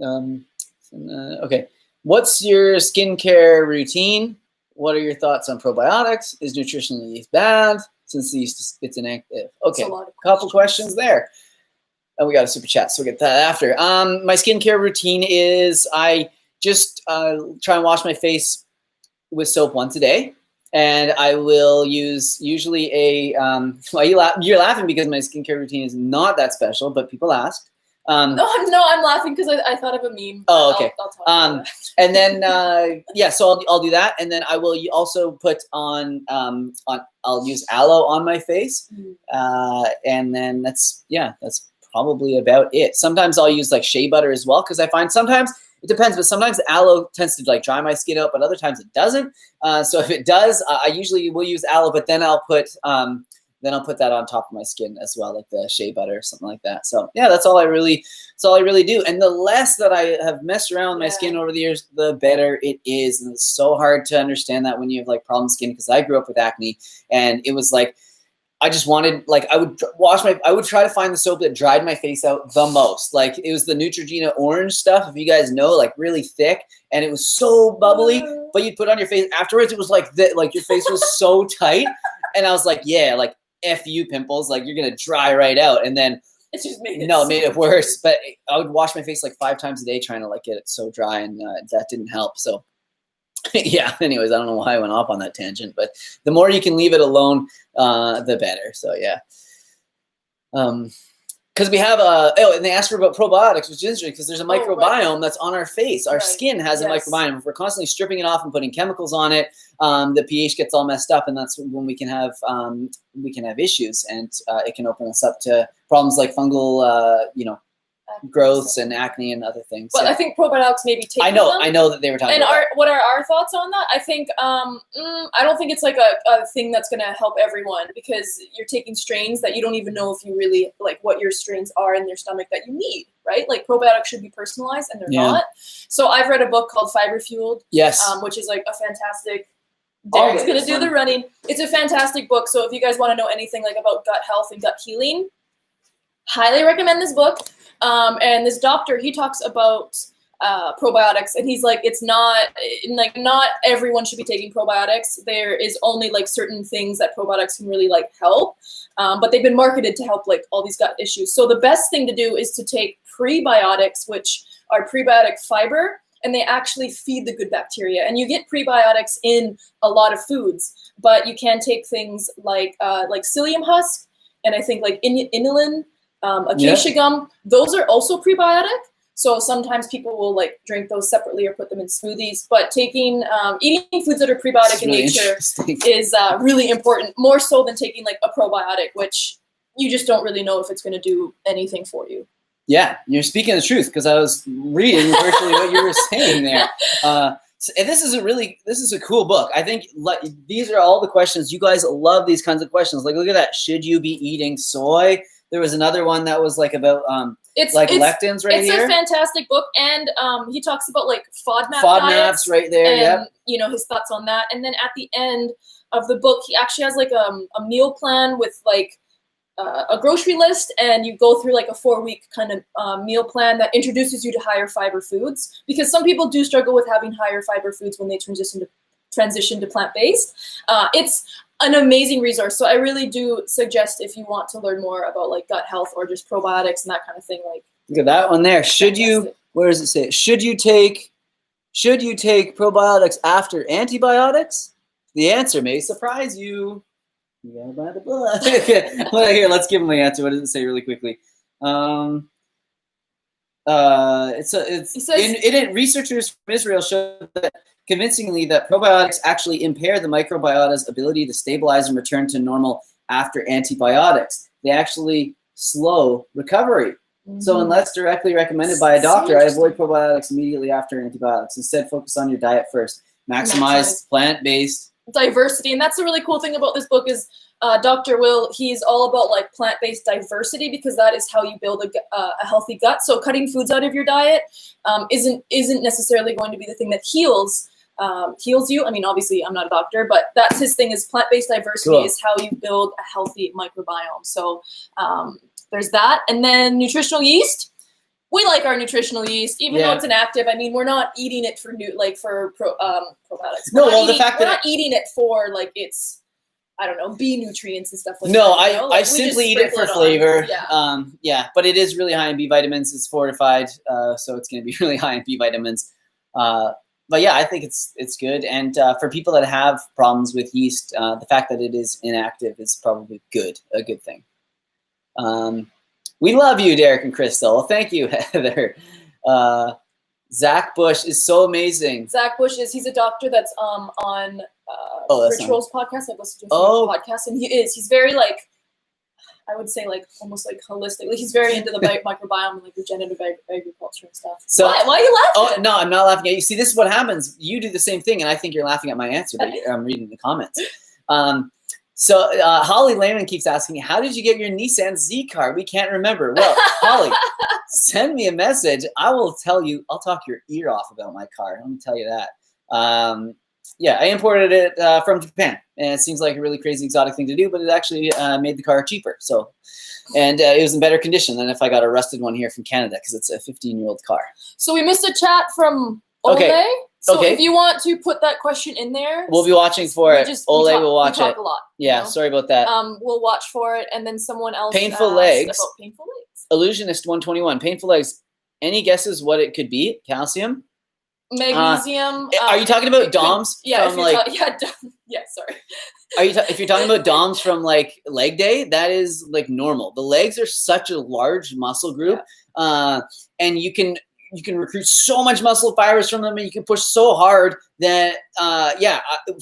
Okay, what's your skincare routine? What are your thoughts on probiotics? Is nutritional yeast bad since the yeast it's inactive? Okay, a couple questions there. And we got a super chat, so we'll get that after. My skincare routine is I just try and wash my face with soap once a day. And I will use usually a, well, you're laughing because my skincare routine is not that special, but people ask. No, I'm laughing because I thought of a meme. Oh, okay. I'll talk about that. And then, yeah, so I'll do that. And then I will also put on I'll use aloe on my face. And then that's probably about it. Sometimes I'll use like shea butter as well, because I find sometimes, it depends, but sometimes the aloe tends to like dry my skin out, but other times it doesn't. So if it does, I usually will use aloe, but then I'll put that on top of my skin as well, like the shea butter or something like that. So yeah, that's all I really do. And the less that I have messed around with my skin over the years, the better it is. And it's so hard to understand that when you have like problem skin, because I grew up with acne, and it was like, I just wanted, like, I would try to find the soap that dried my face out the most. Like, it was the Neutrogena orange stuff, if you guys know, like really thick, and it was so bubbly, but you'd put it on your face afterwards, it was like like your face was so tight. And I was like, yeah, like, F you pimples, like you're gonna dry right out. And then it just made it worse. But I would wash my face like 5 times a day trying to like get it so dry, and that didn't help. So yeah, anyways, I don't know why I went off on that tangent, but the more you can leave it alone, the better. So yeah. Because we have and they asked for about probiotics, which is interesting because there's a microbiome that's on our face. Our skin has a microbiome. If we're constantly stripping it off and putting chemicals on it, the pH gets all messed up, and that's when we can have issues, and it can open us up to problems like fungal, growths and acne and other things. But I think probiotics maybe take. I know that they were talking about what are our thoughts on that? I think I don't think it's like a thing that's gonna help everyone, because you're taking strains that you don't even know if you really like what your strains are in your stomach that you need, right? Like probiotics should be personalized, and they're not. So I've read a book called Fiber Fueled, which is like a fantastic. Derek's gonna do the running. It's a fantastic book. So if you guys want to know anything like about gut health and gut healing, highly recommend this book. And this doctor, he talks about probiotics, and he's like, it's not everyone should be taking probiotics. There is only like certain things that probiotics can really like help, but they've been marketed to help like all these gut issues. So the best thing to do is to take prebiotics, which are prebiotic fiber, and they actually feed the good bacteria. And you get prebiotics in a lot of foods, but you can take things like psyllium husk, and I think like inulin, acacia gum. Those are also prebiotic. So sometimes people will like drink those separately or put them in smoothies. But taking eating foods that are prebiotic in nature is really important, more so than taking like a probiotic, which you just don't really know if it's going to do anything for you. Yeah, you're speaking the truth, because I was reading virtually what you were saying there. And this is a cool book. I think these are all the questions. You guys love these kinds of questions. Like, look at that. Should you be eating soy? There was another one that was like about lectins right here. It's a fantastic book, and he talks about like FODMAPs right there. And you know, his thoughts on that. And then at the end of the book, he actually has like a meal plan with like a grocery list, and you go through like a 4-week kind of meal plan that introduces you to higher fiber foods, because some people do struggle with having higher fiber foods when they transition to plant-based. It's an amazing resource. So I really do suggest, if you want to learn more about like gut health or just probiotics and that kind of thing, like look at that one there. Should you, where does it say? Should you take probiotics after antibiotics? The answer may surprise you. You gotta buy the book. Well, here, let's give them the answer. What does it say really quickly? Researchers from Israel showed that convincingly that probiotics actually impair the microbiota's ability to stabilize and return to normal after antibiotics. They actually slow recovery. So unless directly recommended by a doctor, I avoid probiotics immediately after antibiotics. Instead, focus on your diet first. Maximize plant-based diversity. And that's the really cool thing about this book is Dr. Will, he's all about like plant-based diversity, because that is how you build a healthy gut. So cutting foods out of your diet isn't necessarily going to be the thing that heals you. I mean, obviously I'm not a doctor, but that's his thing, is plant-based diversity is how you build a healthy microbiome. So there's that. And then nutritional yeast. We like our nutritional yeast, even though it's inactive. I mean, we're not eating it for probiotics. We're not eating it for like its, I don't know, B nutrients and stuff like that. No, I simply eat it for flavor. But it is really high in B vitamins. It's fortified, so it's going to be really high in B vitamins. But yeah, I think it's good. And for people that have problems with yeast, the fact that it is inactive is probably a good thing. We love you, Derek and Crystal. Well, thank you, Heather. Zach Bush is so amazing. Zach Bush he's a doctor that's on Rituals podcast. I've listened to a few podcasts, and he's very like, I would say like almost like holistic. Like he's very into the microbiome and like regenerative agriculture and stuff. So why are you laughing? Oh no, I'm not laughing at you. See, this is what happens. You do the same thing, and I think you're laughing at my answer, but I'm reading the comments. So Holly Lehman keeps asking, how did you get your Nissan Z car? We can't remember. Well, Holly, send me a message. I will tell you. I'll talk your ear off about my car. Let me tell you that. I imported it from Japan, and it seems like a really crazy exotic thing to do, but it actually made the car cheaper. So, and it was in better condition than if I got a rusted one here from Canada, because it's a 15-year-old car. So we missed a chat from Ole. So if you want to put that question in there, we'll be watching for it. Ole will watch it. We talk a lot. Yeah, sorry about that. We'll watch for it, and then someone else painful legs. About painful legs. Illusionist 121. Painful legs. Any guesses what it could be? Calcium? Magnesium. Are you talking about DOMs? Sorry. If you're talking about DOMs from like leg day, that is like normal. The legs are such a large muscle group, and you can recruit so much muscle fibers from them, and you can push so hard that,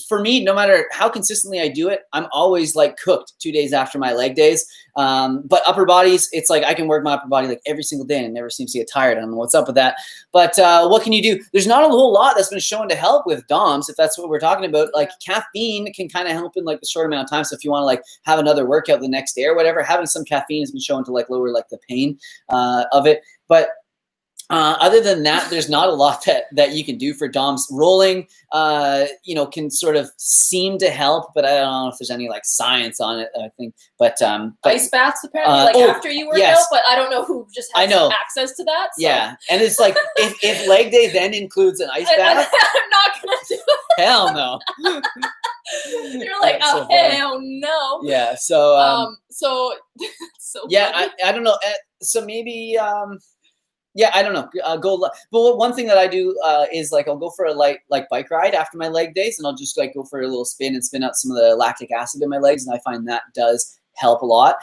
for me, no matter how consistently I do it, I'm always like cooked 2 days after my leg days. But upper bodies, it's like I can work my upper body like every single day and it never seems to get tired. I don't know what's up with that. But what can you do? There's not a whole lot that's been shown to help with DOMs, if that's what we're talking about. Like caffeine can kind of help in like a short amount of time. So if you want to like have another workout the next day or whatever, having some caffeine has been shown to like lower like the pain of it. But other than that, there's not a lot that you can do for DOMs. Rolling, can sort of seem to help, but I don't know if there's any like science on it, I think. But ice baths apparently, after you work out, but I don't know who just has access to that. So. Yeah, and it's like if leg day then includes an ice bath, I'm not gonna do it. Hell no. You're like, oh hell no. Yeah. So so yeah, I don't know. So maybe I don't know. But one thing that I do is like I'll go for a light like bike ride after my leg days, and I'll just like go for a little spin and spin out some of the lactic acid in my legs, and I find that does help a lot.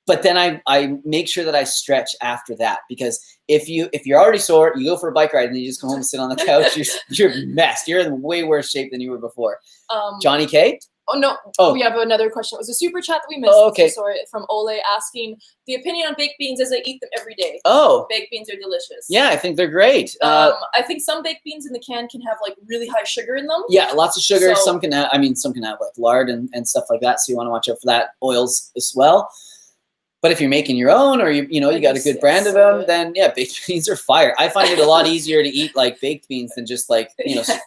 But then I make sure that I stretch after that, because if you're already sore, you go for a bike ride and then you just come home and sit on the couch, you're messed. You're in way worse shape than you were before. Johnny K. Oh, no. Oh, we have another question. It was a super chat that we missed. Oh, okay. Sorry, from Ole asking the opinion on baked beans as I eat them every day. Oh. Baked beans are delicious. Yeah, I think they're great. I think some baked beans in the can have like really high sugar in them. Yeah, lots of sugar. So, some can have like lard and stuff like that. So you want to watch out for that. Oils as well. But if you're making your own, or you got a good brand of them, then yeah, baked beans are fire. I find it a lot easier to eat like baked beans than just like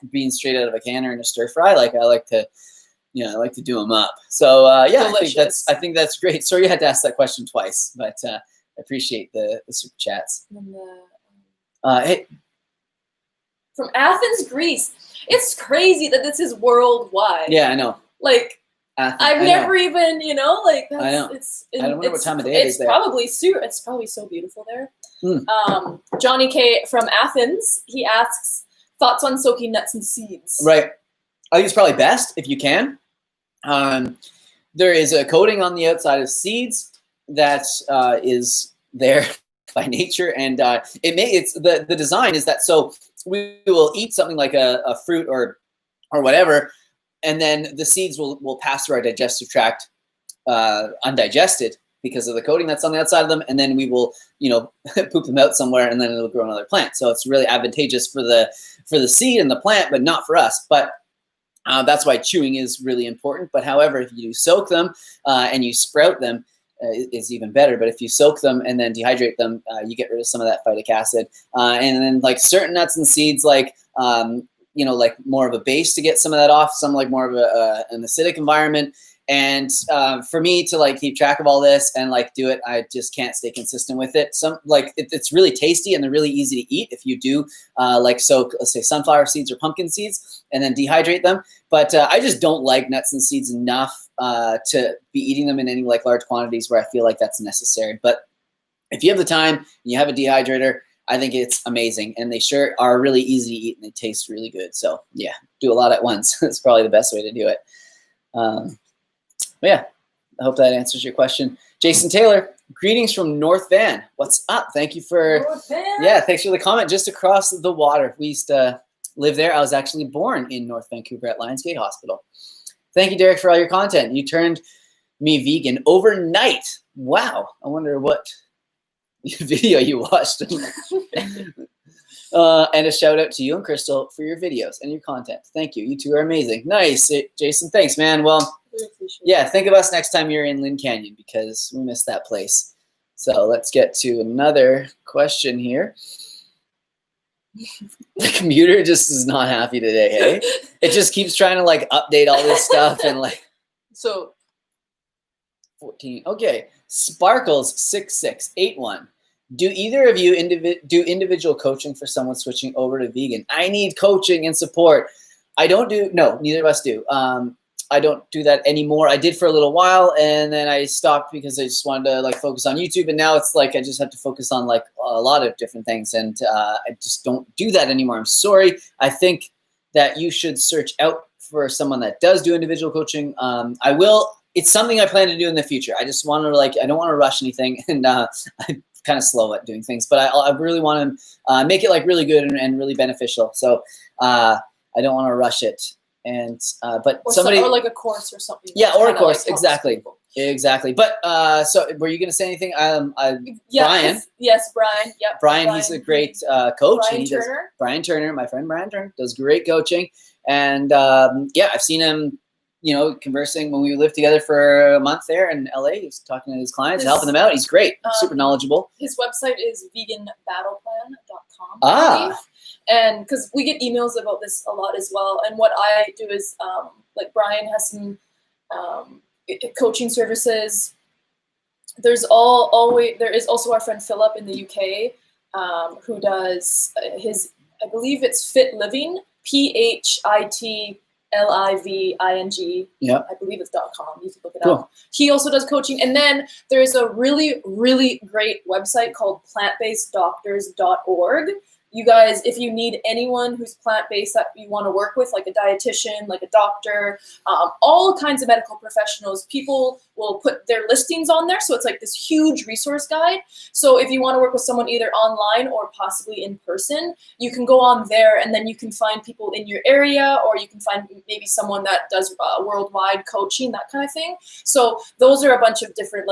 beans straight out of a can or in a stir fry. Like I like to do them up. So I think that's great. Sorry you had to ask that question twice, but I appreciate the super chats. Hey, from Athens, Greece. It's crazy that this is worldwide. Yeah, I know. Like I've never even, like that's, I know. I don't know what time of day it is there. It's probably so beautiful there. Johnny K from Athens, he asks thoughts on soaking nuts and seeds. Right. I think it's probably best if you can. There is a coating on the outside of seeds that is there by nature, and the design is that so we will eat something like a fruit or whatever, and then the seeds will pass through our digestive tract undigested because of the coating that's on the outside of them, and then we will poop them out somewhere, and then it'll grow another plant. So it's really advantageous for the seed and the plant, but not for us. But that's why chewing is really important. But however, if you soak them and you sprout them, is even better. But if you soak them and then dehydrate them, you get rid of some of that phytic acid. And then like certain nuts and seeds, like like more of a base to get some of that off, some like more of an acidic environment. And for me to like keep track of all this and like do it, I just can't stay consistent with it. It's really tasty and they're really easy to eat if you do like soak, let's say sunflower seeds or pumpkin seeds and then dehydrate them. But I just don't like nuts and seeds enough to be eating them in any like large quantities where I feel like that's necessary. But if you have the time and you have a dehydrator, I think it's amazing. And they sure are really easy to eat and they taste really good. So yeah, do a lot at once. That's probably the best way to do it. But yeah, I hope that answers your question. Jason Taylor, greetings from North Van. What's up? Thank you for thanks for the comment. Just across the water. We used to live there. I was actually born in North Vancouver at Lionsgate Hospital. Thank you, Derek, for all your content. You turned me vegan overnight. Wow. I wonder what video you watched. And a shout out to you and Crystal for your videos and your content. Thank you. You two are amazing. Nice. Jason, thanks, man. Well, yeah, think of us next time you're in Lynn Canyon because we missed that place. So let's get to another question here. The computer just is not happy today, hey? It just keeps trying to like update all this stuff and like. So 14. Okay. Sparkles 6681. Do either of you do individual coaching for someone switching over to vegan? I need coaching and support. No, neither of us do. I don't do that anymore. I did for a little while and then I stopped because I just wanted to like focus on YouTube. And now it's like I just have to focus on like a lot of different things. And I just don't do that anymore. I'm sorry. I think that you should search out for someone that does do individual coaching. It's something I plan to do in the future. I just want to I don't want to rush anything. And kind of slow at doing things, but I really want to make it like really good and really beneficial. So I don't want to rush it. And but or somebody or like a course or something. Yeah, or a course, like exactly. People. Exactly. But so were you going to say anything? Brian. Yes, Brian. Yep. Brian, he's a great coach. Brian Turner, my friend Brian Turner, does great coaching. And yeah, I've seen him, conversing when we lived together for a month there in LA. He's talking to his clients, helping them out. He's great, super knowledgeable. His website is veganbattleplan.com. Ah. And because we get emails about this a lot as well. And what I do is, like Brian has some coaching services. There is also our friend Philip in the UK who does I believe it's Fit Living, PHITLIVING. Yeah, I believe it's .com. You can look it cool. up. He also does coaching. And then there's a really, really great website called plantbaseddoctors.org. You guys, if you need anyone who's plant-based that you want to work with, like a dietitian, like a doctor, all kinds of medical professionals, people will put their listings on there. So it's like this huge resource guide. So if you want to work with someone either online or possibly in person, you can go on there and then you can find people in your area, or you can find maybe someone that does worldwide coaching, that kind of thing. So those are a bunch of different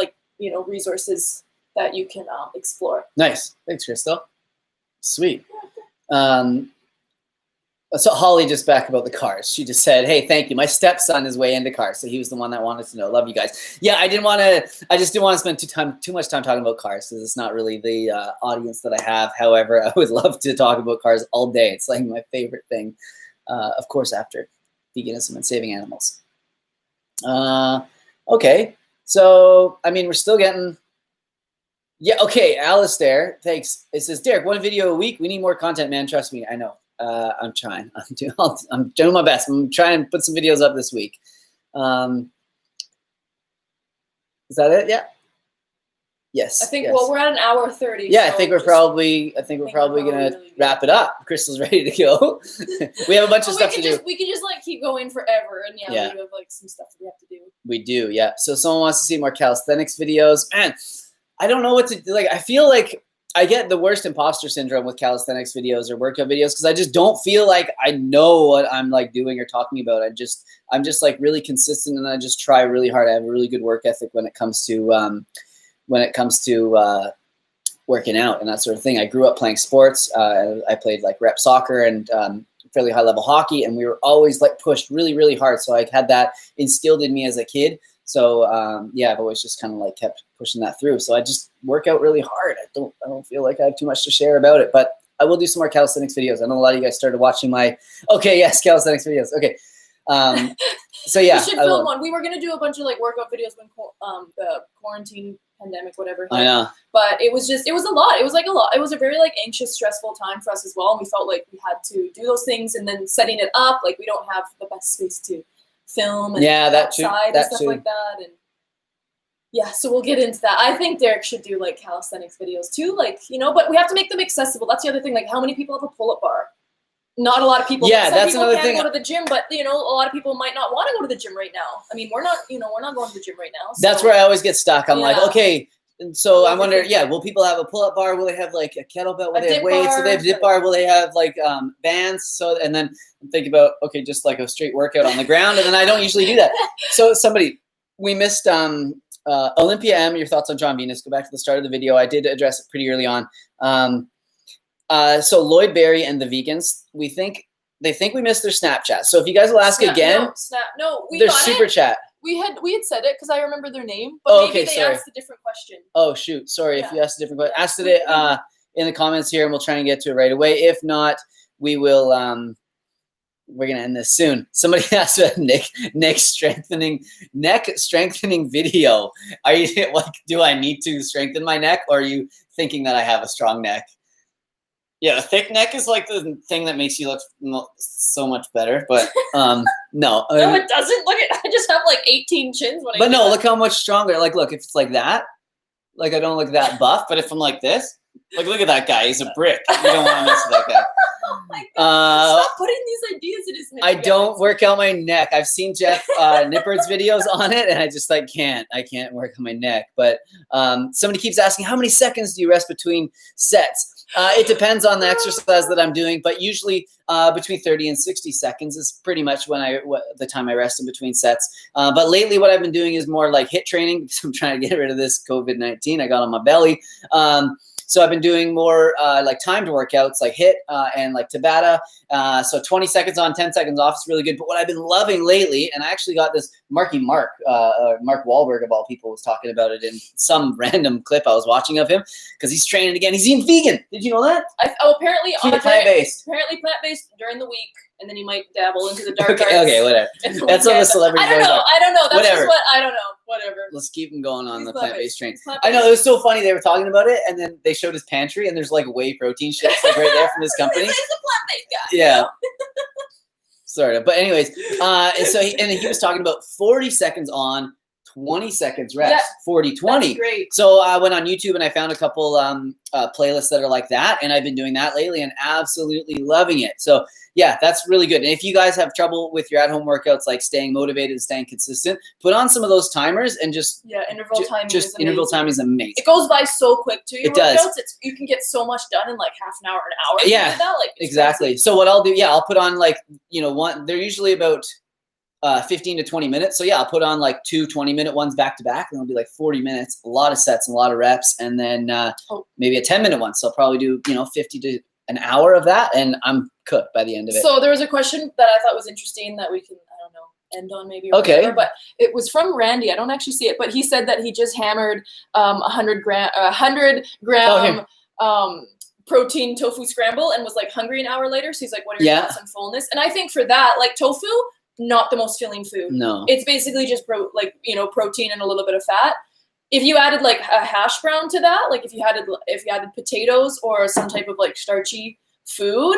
resources that you can explore. Nice. Thanks, Crystal. Sweet. So Holly just back about the cars. She just said, "Hey, thank you. My stepson is way into cars, so he was the one that wanted to know. Love you guys." Yeah, I just didn't want to spend too much time talking about cars because it's not really the audience that I have. However, I would love to talk about cars all day. It's like my favorite thing, of course, after veganism and saving animals. Okay, so I mean, we're still getting. Yeah, okay, Alistair, thanks. It says, Derek, 1 video a week. We need more content, man. Trust me, I know. I'm trying. I'm doing my best. I'm trying to put some videos up this week. Is that it? Yeah. Yes. I think. Yes. Well, we're at an hour 30. Yeah, so I think we're probably gonna wrap it up. Crystal's ready to go. We have a bunch of stuff to do. We could just keep going forever, and we have some stuff that we have to do. We do, yeah. So someone wants to see more calisthenics videos, man. I don't know what to do. I feel like I get the worst imposter syndrome with calisthenics videos or workout videos because I just don't feel like I know what I'm doing or talking about. I'm just really consistent, and I just try really hard. I have a really good work ethic when it comes to working out and that sort of thing. I grew up playing sports. I played rep soccer and fairly high level hockey, and we were always pushed really, really hard. So I had that instilled in me as a kid. So I've always just kind of kept pushing that through. So I just work out really hard. I don't feel like I have too much to share about it, but I will do some more calisthenics videos. I know a lot of you guys started watching my calisthenics videos. Okay. So yeah, we should film one. We were gonna do a bunch of workout videos when the quarantine pandemic, whatever. I know. But it was a lot. It was a lot. It was a very anxious, stressful time for us as well. And we felt like we had to do those things, and then setting it up, we don't have the best space to film and outside and stuff like that. And so we'll get into that. I think Derek should do calisthenics videos too, but we have to make them accessible. That's the other thing. How many people have a pull-up bar? Not a lot of people. Yeah, that's people another can't thing. Go to the gym, but a lot of people might not want to go to the gym right now. I mean, we're not going to the gym right now. So. That's where I always get stuck. I'm okay. And so I wonder, will people have a pull-up bar? Will they have a kettlebell? Will they have weights? Will they have a dip bar? Will they have bands? So, and then I'm thinking about, just a straight workout on the ground. And then I don't usually do that. So we missed Olympia M, your thoughts on John Venus. Go back to the start of the video. I did address it pretty early on. So Lloyd Berry and the vegans, they think we missed their Snapchat. So if you guys will ask again, their super chat. We had said it because I remember their name, but maybe they asked a different question. Oh shoot, sorry if you asked a different question. Asked it in the comments here, and we'll try and get to it right away. If not, we will. We're gonna end this soon. Somebody asked a neck strengthening video. Are you do I need to strengthen my neck, or are you thinking that I have a strong neck? Yeah, a thick neck is the thing that makes you look so much better, but no. No, it doesn't. I just have 18 chins when I do that. Look how much stronger. Look, if it's like that, I don't look that buff, but if I'm like this, look at that guy. He's a brick. You don't want to mess with that guy. Oh my God. Stop putting these ideas in his head. I don't work out my neck. I've seen Jeff Nippard's videos on it, and I just like can't work on my neck. But somebody keeps asking, how many seconds do you rest between sets? It depends on the exercise that I'm doing, but usually between 30 and 60 seconds is pretty much the time I rest in between sets. But lately what I've been doing is more like HIIT training because I'm trying to get rid of this COVID-19 I got on my belly. So I've been doing more like timed workouts like HIIT and like Tabata. So 20 seconds on, 10 seconds off is really good. But what I've been loving lately, and I actually got this Mark Wahlberg of all people was talking about it in some random clip I was watching of him because he's training again. He's eating vegan. Did you know that? Apparently plant-based. Apparently plant-based during the week, and then he might dabble into the dark arts. Okay, whatever. That's what the celebrities I don't know. That's whatever. Just what I don't know. Whatever. Let's keep him going on the plant-based train. Plant-based. I know, it was so funny. They were talking about it, and then they showed his pantry, and there's like whey protein shakes like right there from his company. He's a plant-based guy. Yeah. You know? Sort of. But anyways, and so he was talking about 40 seconds on, 20 seconds rest, 40, 20. That's great. So I went on YouTube and I found a couple playlists that are like that. And I've been doing that lately and absolutely loving it. So yeah, that's really good. And if you guys have trouble with your at-home workouts, like staying motivated and staying consistent, put on some of those timers and just interval timing. Interval time is amazing. It goes by so quick too. It does. You can get so much done in like half an hour, an hour. Yeah, exactly. Crazy. So what I'll do, I'll put on like they're usually about 15 to 20 minutes. So yeah, I'll put on like 2 20-minute ones back to back, and it'll be like 40 minutes, a lot of sets and a lot of reps, and then maybe a 10-minute one. So I'll probably do 50 to an hour of that, and I'm cooked by the end of it. So there was a question that I thought was interesting that we can, end on maybe. Or okay. Whatever, but it was from Randy. I don't actually see it, but he said that he just hammered 100 gram protein tofu scramble and was like hungry an hour later. So he's like, what are your thoughts on fullness? And I think for that, like tofu, not the most filling food. No. It's basically just protein and a little bit of fat. If you added like a hash brown to that, like if you added potatoes or some type of like starchy food,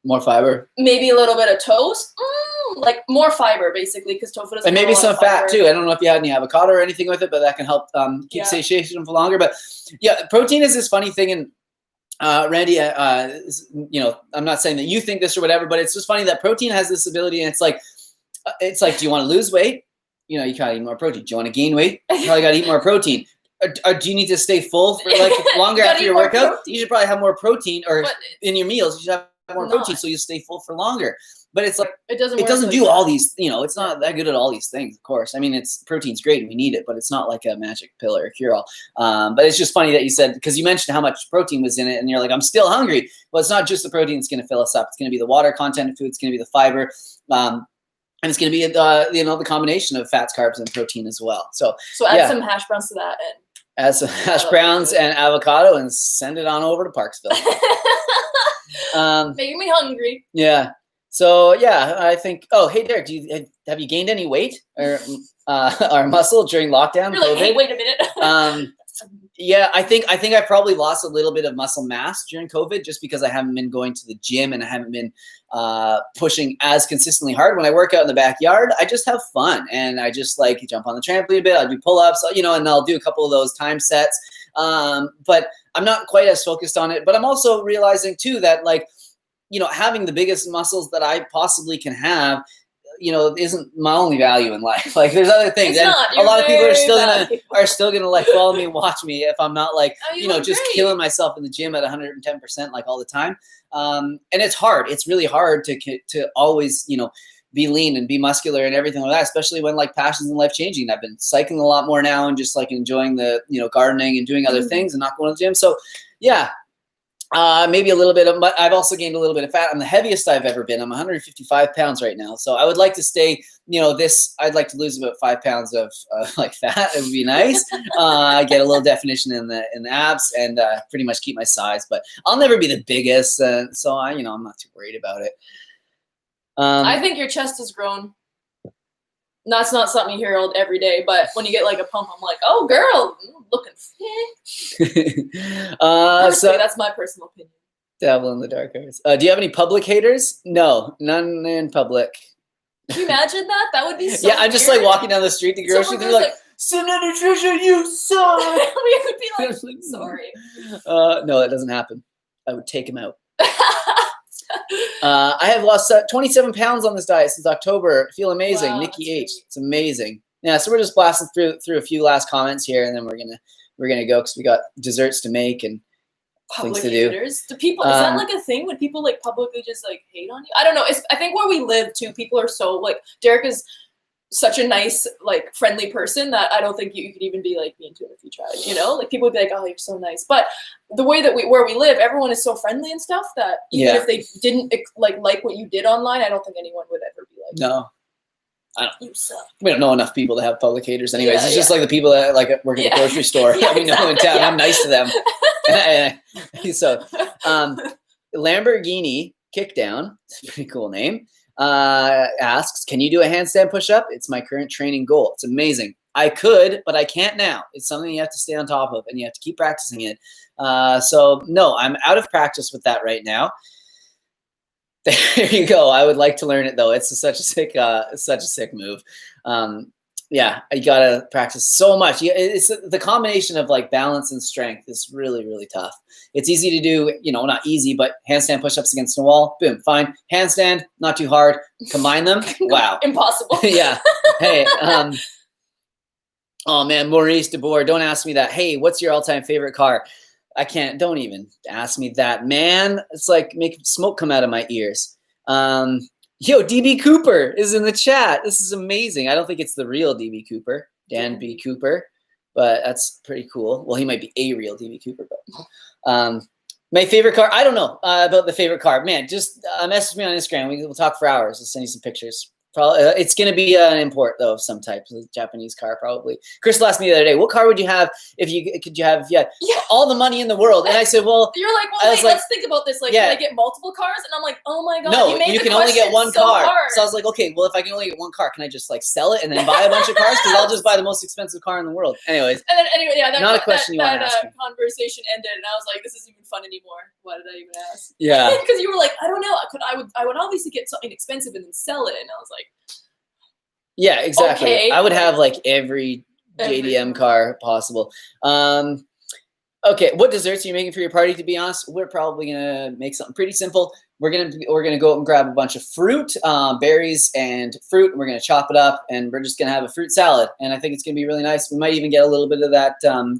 more fiber, maybe a little bit of toast, like more fiber basically, because tofu doesn't. And maybe some fat too. I don't know if you had any avocado or anything with it, but that can help keep satiation for longer. But yeah, protein is this funny thing, and Randy, I'm not saying that you think this or whatever, but it's just funny that protein has this ability, and it's like, do you want to lose weight? You gotta eat more protein. Do you want to gain weight? You probably gotta eat more protein. Or do you need to stay full for like longer after your workout? Protein. You should probably have more protein, or in your meals, you should have more protein so you stay full for longer. But it's like it doesn't do all these. It's not that good at all these things. Of course, I mean, protein's great and we need it, but it's not like a magic pill or a cure-all. But it's just funny that you said, because you mentioned how much protein was in it, and you're like, I'm still hungry. Well, it's not just the protein that's going to fill us up. It's going to be the water content of food. It's going to be the fiber. And it's going to be the combination of fats, carbs, and protein as well. So add some hash browns to that, and add some hash browns and avocado, and send it on over to Parksville. Making me hungry. Yeah. So yeah, I think. Oh, hey Derek, have you gained any weight or muscle during lockdown? You're like, hey, wait a minute. Yeah, I think I probably lost a little bit of muscle mass during COVID just because I haven't been going to the gym and I haven't been pushing as consistently hard. When I work out in the backyard, I just have fun and I just like jump on the trampoline a bit. I'll do pull-ups, and I'll do a couple of those time sets. But I'm not quite as focused on it. But I'm also realizing too that having the biggest muscles that I possibly can have, isn't my only value in life. Like there's other things. And a lot of people are still gonna like follow me and watch me if I'm not like, just killing myself in the gym at 110% like all the time. And it's hard. It's really hard to always, be lean and be muscular and everything like that, especially when like passions and life changing. I've been cycling a lot more now and just like enjoying the, gardening and doing other things and not going to the gym. So yeah. Maybe a little bit of, I've also gained a little bit of fat. I'm the heaviest I've ever been. I'm 155 pounds right now. So I would like to stay, I'd like to lose about 5 pounds of like fat. It would be nice. Get a little definition in the abs and pretty much keep my size, but I'll never be the biggest. So I'm not too worried about it. I think your chest has grown. That's not something you hear every day, but when you get like a pump, I'm like, oh girl, looking fit. So that's my personal opinion. Dabble in the dark arts. Do you have any public haters? No, none in public. Can you imagine that? That would be so Yeah, I'm just like walking down the street to grocery, they're like, Simnett Nutrition, you suck. We would be like, sorry. No, that doesn't happen. I would take him out. I have lost 27 pounds on this diet since October. I feel amazing. Wow, Nikki H. great. It's amazing. Yeah, so we're just blasting through a few last comments here, and then we're gonna go because we got desserts to make and Public things to do. haters. Do people, is that like a thing when people like publicly just like hate on you? I don't know. I think where we live too, people are so like, Derek is such a nice, like friendly person that I don't think you could even be like mean to him if you tried, you know? Like people would be like, oh, you're so nice. But the way that where we live, everyone is so friendly and stuff that even if they didn't like what you did online, I don't think anyone would ever be like, no. I don't. You suck. We don't know enough people to have public haters anyways. Yeah, it's just like the people that like work at the grocery store that we know in town. I'm nice to them. So Lamborghini Kickdown, it's a pretty cool name, asks, can you do a handstand push-up? It's my current training goal. It's amazing. I could, but I can't now. It's something you have to stay on top of and you have to keep practicing it. So no, I'm out of practice with that right now. There you go. I would like to learn it though. It's such a sick move. Yeah, you gotta practice so much. It's the combination of like balance and strength is really, really tough. It's easy to do, not easy, but handstand push-ups against the wall, boom, fine. Handstand, not too hard. Combine them, wow, impossible. Yeah. Hey, oh man, Maurice DeBoer, don't ask me that. Hey, what's your all-time favorite car? I can't. Don't even ask me that, man. It's like making smoke come out of my ears. Yo, DB Cooper is in the chat. This is amazing. I don't think it's the real DB Cooper, Dan B. Cooper, but that's pretty cool. Well, he might be a real DB Cooper, but my favorite car. I don't know about the favorite car. Man, just message me on Instagram. We'll talk for hours. I'll send you some pictures. Probably, it's going to be an import though of some type, a Japanese car probably. Crystal asked me the other day, what car would you have if you could you have all the money in the world? And I said, well, you're like, well, wait, let's think about this. Like, can I get multiple cars? And I'm like, oh my god, no, you can only get one car. Hard. So I was like, okay, well, if I can only get one car, can I just like sell it and then buy a bunch of cars? Because I'll just buy the most expensive car in the world. Anyways, and then anyway, yeah, not a question you want to ask me. Conversation ended, and I was like, this isn't even fun anymore. Why did I even ask? Yeah, because you were like, I don't know. I would obviously get something expensive and then sell it, and I was like. Yeah, exactly. Okay. I would have like every JDM car possible. Okay, what desserts are you making for your party? To be honest, we're probably gonna make something pretty simple. We're gonna go and grab a bunch of fruit, berries and fruit, and we're gonna chop it up, and we're just gonna have a fruit salad. And I think it's gonna be really nice. We might even get a little bit of that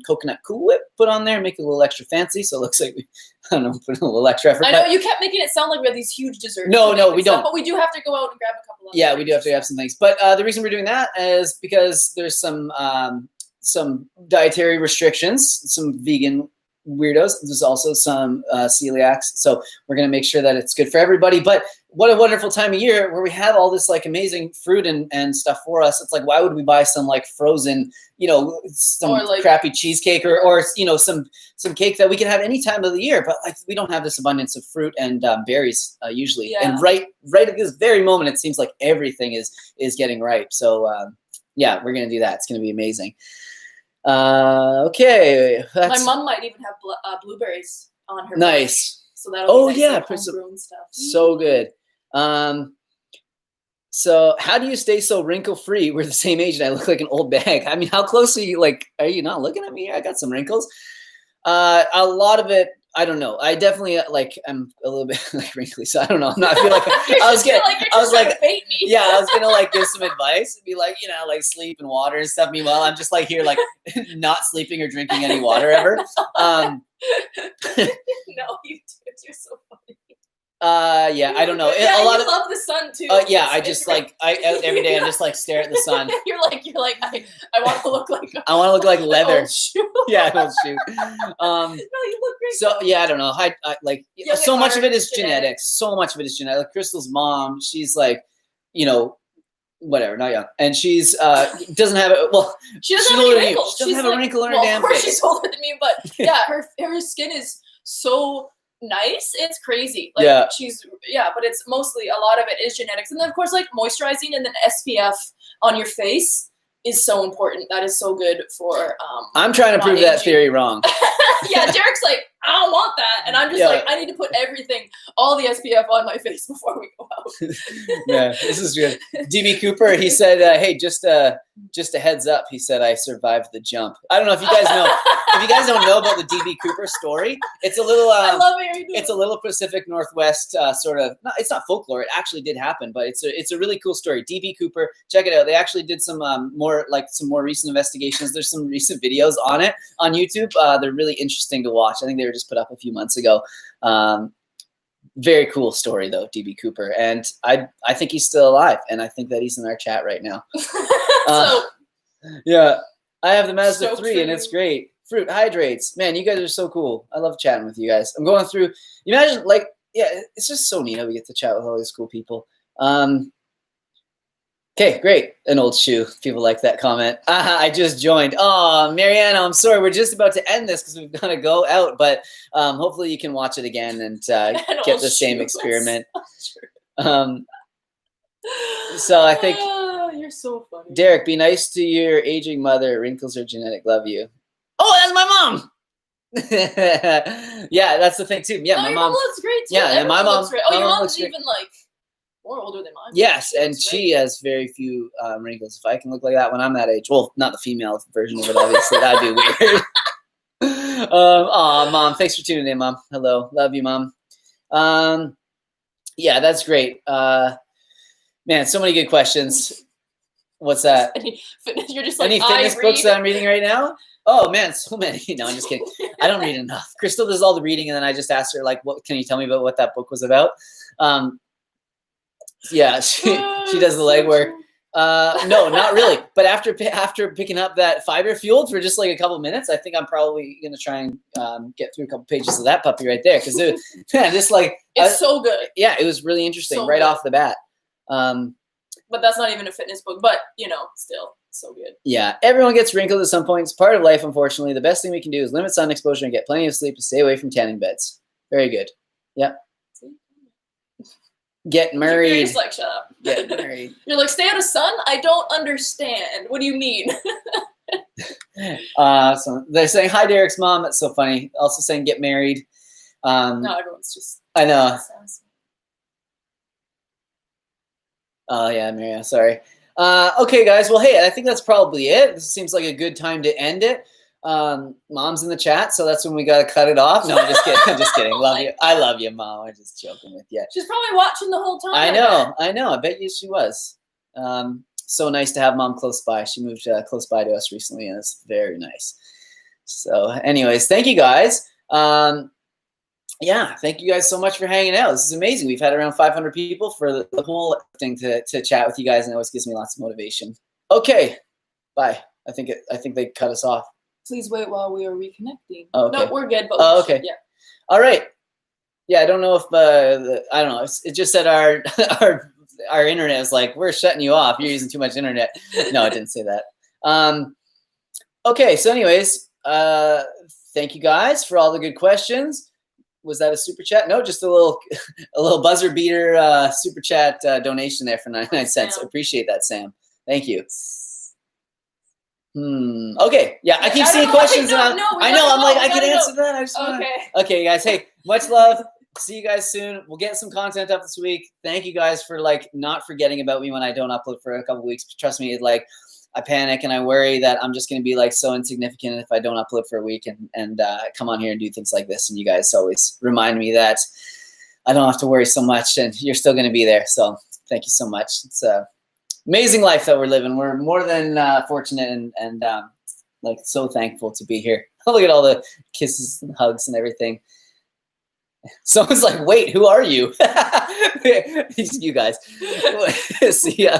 coconut Cool Whip put on there, make it a little extra fancy, so it looks like we, I don't know, put a little extra effort. I know you kept making it sound like we have these huge desserts. No, we don't. But we do have to go out and grab a couple of. Yeah, we do have to have some things. But the reason we're doing that is because there's some dietary restrictions, some vegan weirdos. There's also some celiacs. So we're going to make sure that it's good for everybody. But what a wonderful time of year where we have all this like amazing fruit and stuff for us. It's like, why would we buy some like frozen, some like, crappy cheesecake or some cake that we can have any time of the year, but like we don't have this abundance of fruit and berries usually. Yeah. And right at this very moment, it seems like everything is getting ripe. So yeah, we're going to do that. It's going to be amazing. Okay. My mom might even have blueberries on her. Nice. So that'll be nice, yeah, homegrown stuff. So good. So how do you stay so wrinkle free? We're the same age and I look like an old bag. I mean, how close are you not looking at me? I got some wrinkles. A lot of it, I don't know. I definitely I'm a little bit like wrinkly, so I don't know. I feel like I was gonna give some advice and be like, like sleep and water and stuff. Meanwhile, I'm just like here, like not sleeping or drinking any water ever. No, you're so funny. Yeah, I don't know. Yeah, you love the sun too. Yeah, I just every day I just like stare at the sun. You're like I want to look like I want to look like leather. Yeah, an old shoe. No, you look great. So yeah, I don't know. I so much of it is genetics. So much of it is genetic. Like Crystal's mom, she's like, whatever, not young, and she's doesn't have it. Well, she doesn't have any wrinkles. She doesn't have a wrinkle on her damn face. Of course, she's older than me, but yeah, her skin is so nice, it's crazy. Like, but it's mostly, a lot of it is genetics, and then of course like moisturizing and then SPF on your face is so important. That is so good for I'm trying to prove that theory wrong. Yeah, Derek's like, I don't want that, And I'm just like, I need to put everything, all the SPF on my face before we go out. Yeah, this is good. DB Cooper, he said, hey, just a heads up. He said, I survived the jump. I don't know if you guys know. If you guys don't know about the DB Cooper story, it's a little. I love it. It's a little Pacific Northwest sort of. No, it's not folklore. It actually did happen, but it's a really cool story. DB Cooper, check it out. They actually did some more recent investigations. There's some recent videos on it on YouTube. They're really interesting to watch. I think they were just put up a few months ago. Very cool story though, DB Cooper, and I think he's still alive, and I think that he's in our chat right now. Yeah, I have the Mazda 3, and it's great. Fruit hydrates, man. You guys are so cool. I love chatting with you guys. I'm going through. You imagine, like, yeah, it's just so neat how we get to chat with all these cool people. Okay, great. An old shoe. People like that comment. I just joined. Oh, Mariana, I'm sorry. We're just about to end this because we've got to go out, but hopefully you can watch it again and get the same experiment. So I think you're so funny. Derek, be nice to your aging mother. Wrinkles are genetic. Love you. Oh, that's my mom. Yeah, that's the thing too. Yeah, my mom looks great too. Yeah, and my mom. Oh, your mom's even like more older than mine. Yes, and she has very few wrinkles. If I can look like that when I'm that age, well, not the female version of it, obviously. That'd be weird. Aw, Mom, thanks for tuning in, Mom. Hello, love you, Mom. Yeah, that's great. Man, so many good questions. What's that? You're just like, any fitness books that I'm reading right now? Oh man, so many. No, I'm just kidding. I don't read enough. Crystal does all the reading, and then I just asked her, like, "What can you tell me about what that book was about?" Yeah, she does the legwork. No, not really. But after picking up that fiber fueled for just like a couple minutes, I think I'm probably gonna try and get through a couple pages of that puppy right there because just like it's so good. Yeah, it was really interesting right off the bat. But that's not even a fitness book. But still so good. Yeah, everyone gets wrinkled at some point. It's part of life, unfortunately. The best thing we can do is limit sun exposure and get plenty of sleep to stay away from tanning beds. Very good. Yep. Get married. You're just like, shut up. Get married. You're like, stay out of sun? I don't understand. What do you mean? So they're saying, hi, Derek's mom. That's so funny. Also saying, get married. No, everyone's just. I know. Oh, yeah, Maria. Sorry. Okay, guys. Well, hey, I think that's probably it. This seems like a good time to end it. Mom's in the chat, so that's when we got to cut it off. No, I'm just kidding. I'm just kidding. Love you. I love you, Mom. I'm just joking with you. She's probably watching the whole time. I know. I bet you she was. So nice to have Mom close by. She moved close by to us recently, and it's very nice. So anyways, thank you guys. Yeah, thank you guys so much for hanging out. This is amazing. We've had around 500 people for the whole thing to chat with you guys, and it always gives me lots of motivation. Okay, bye. I think they cut us off. Please wait while we are reconnecting. Oh, okay. No, we're good. But okay. Yeah. All right. Yeah, I don't know if I don't know. It just said our internet is like, we're shutting you off. You're using too much internet. No, it didn't say that. Okay. So, anyways, thank you guys for all the good questions. Was that a super chat? No, just a little buzzer beater super chat donation there for 99 cents. I appreciate that, Sam. Thank you. Okay. Yeah, I keep seeing questions. I know. I'm like, I can answer that. I just wanna... Okay, guys. Hey, much love. See you guys soon. We'll get some content up this week. Thank you guys for not forgetting about me when I don't upload for a couple weeks. Trust me, I panic and I worry that I'm just going to be so insignificant if I don't upload for a week and come on here and do things like this. And you guys always remind me that I don't have to worry so much and you're still going to be there. So thank you so much. It's a amazing life that we're living. We're more than fortunate and so thankful to be here. Look at all the kisses and hugs and everything. Someone's like, wait, who are you? You guys. See ya.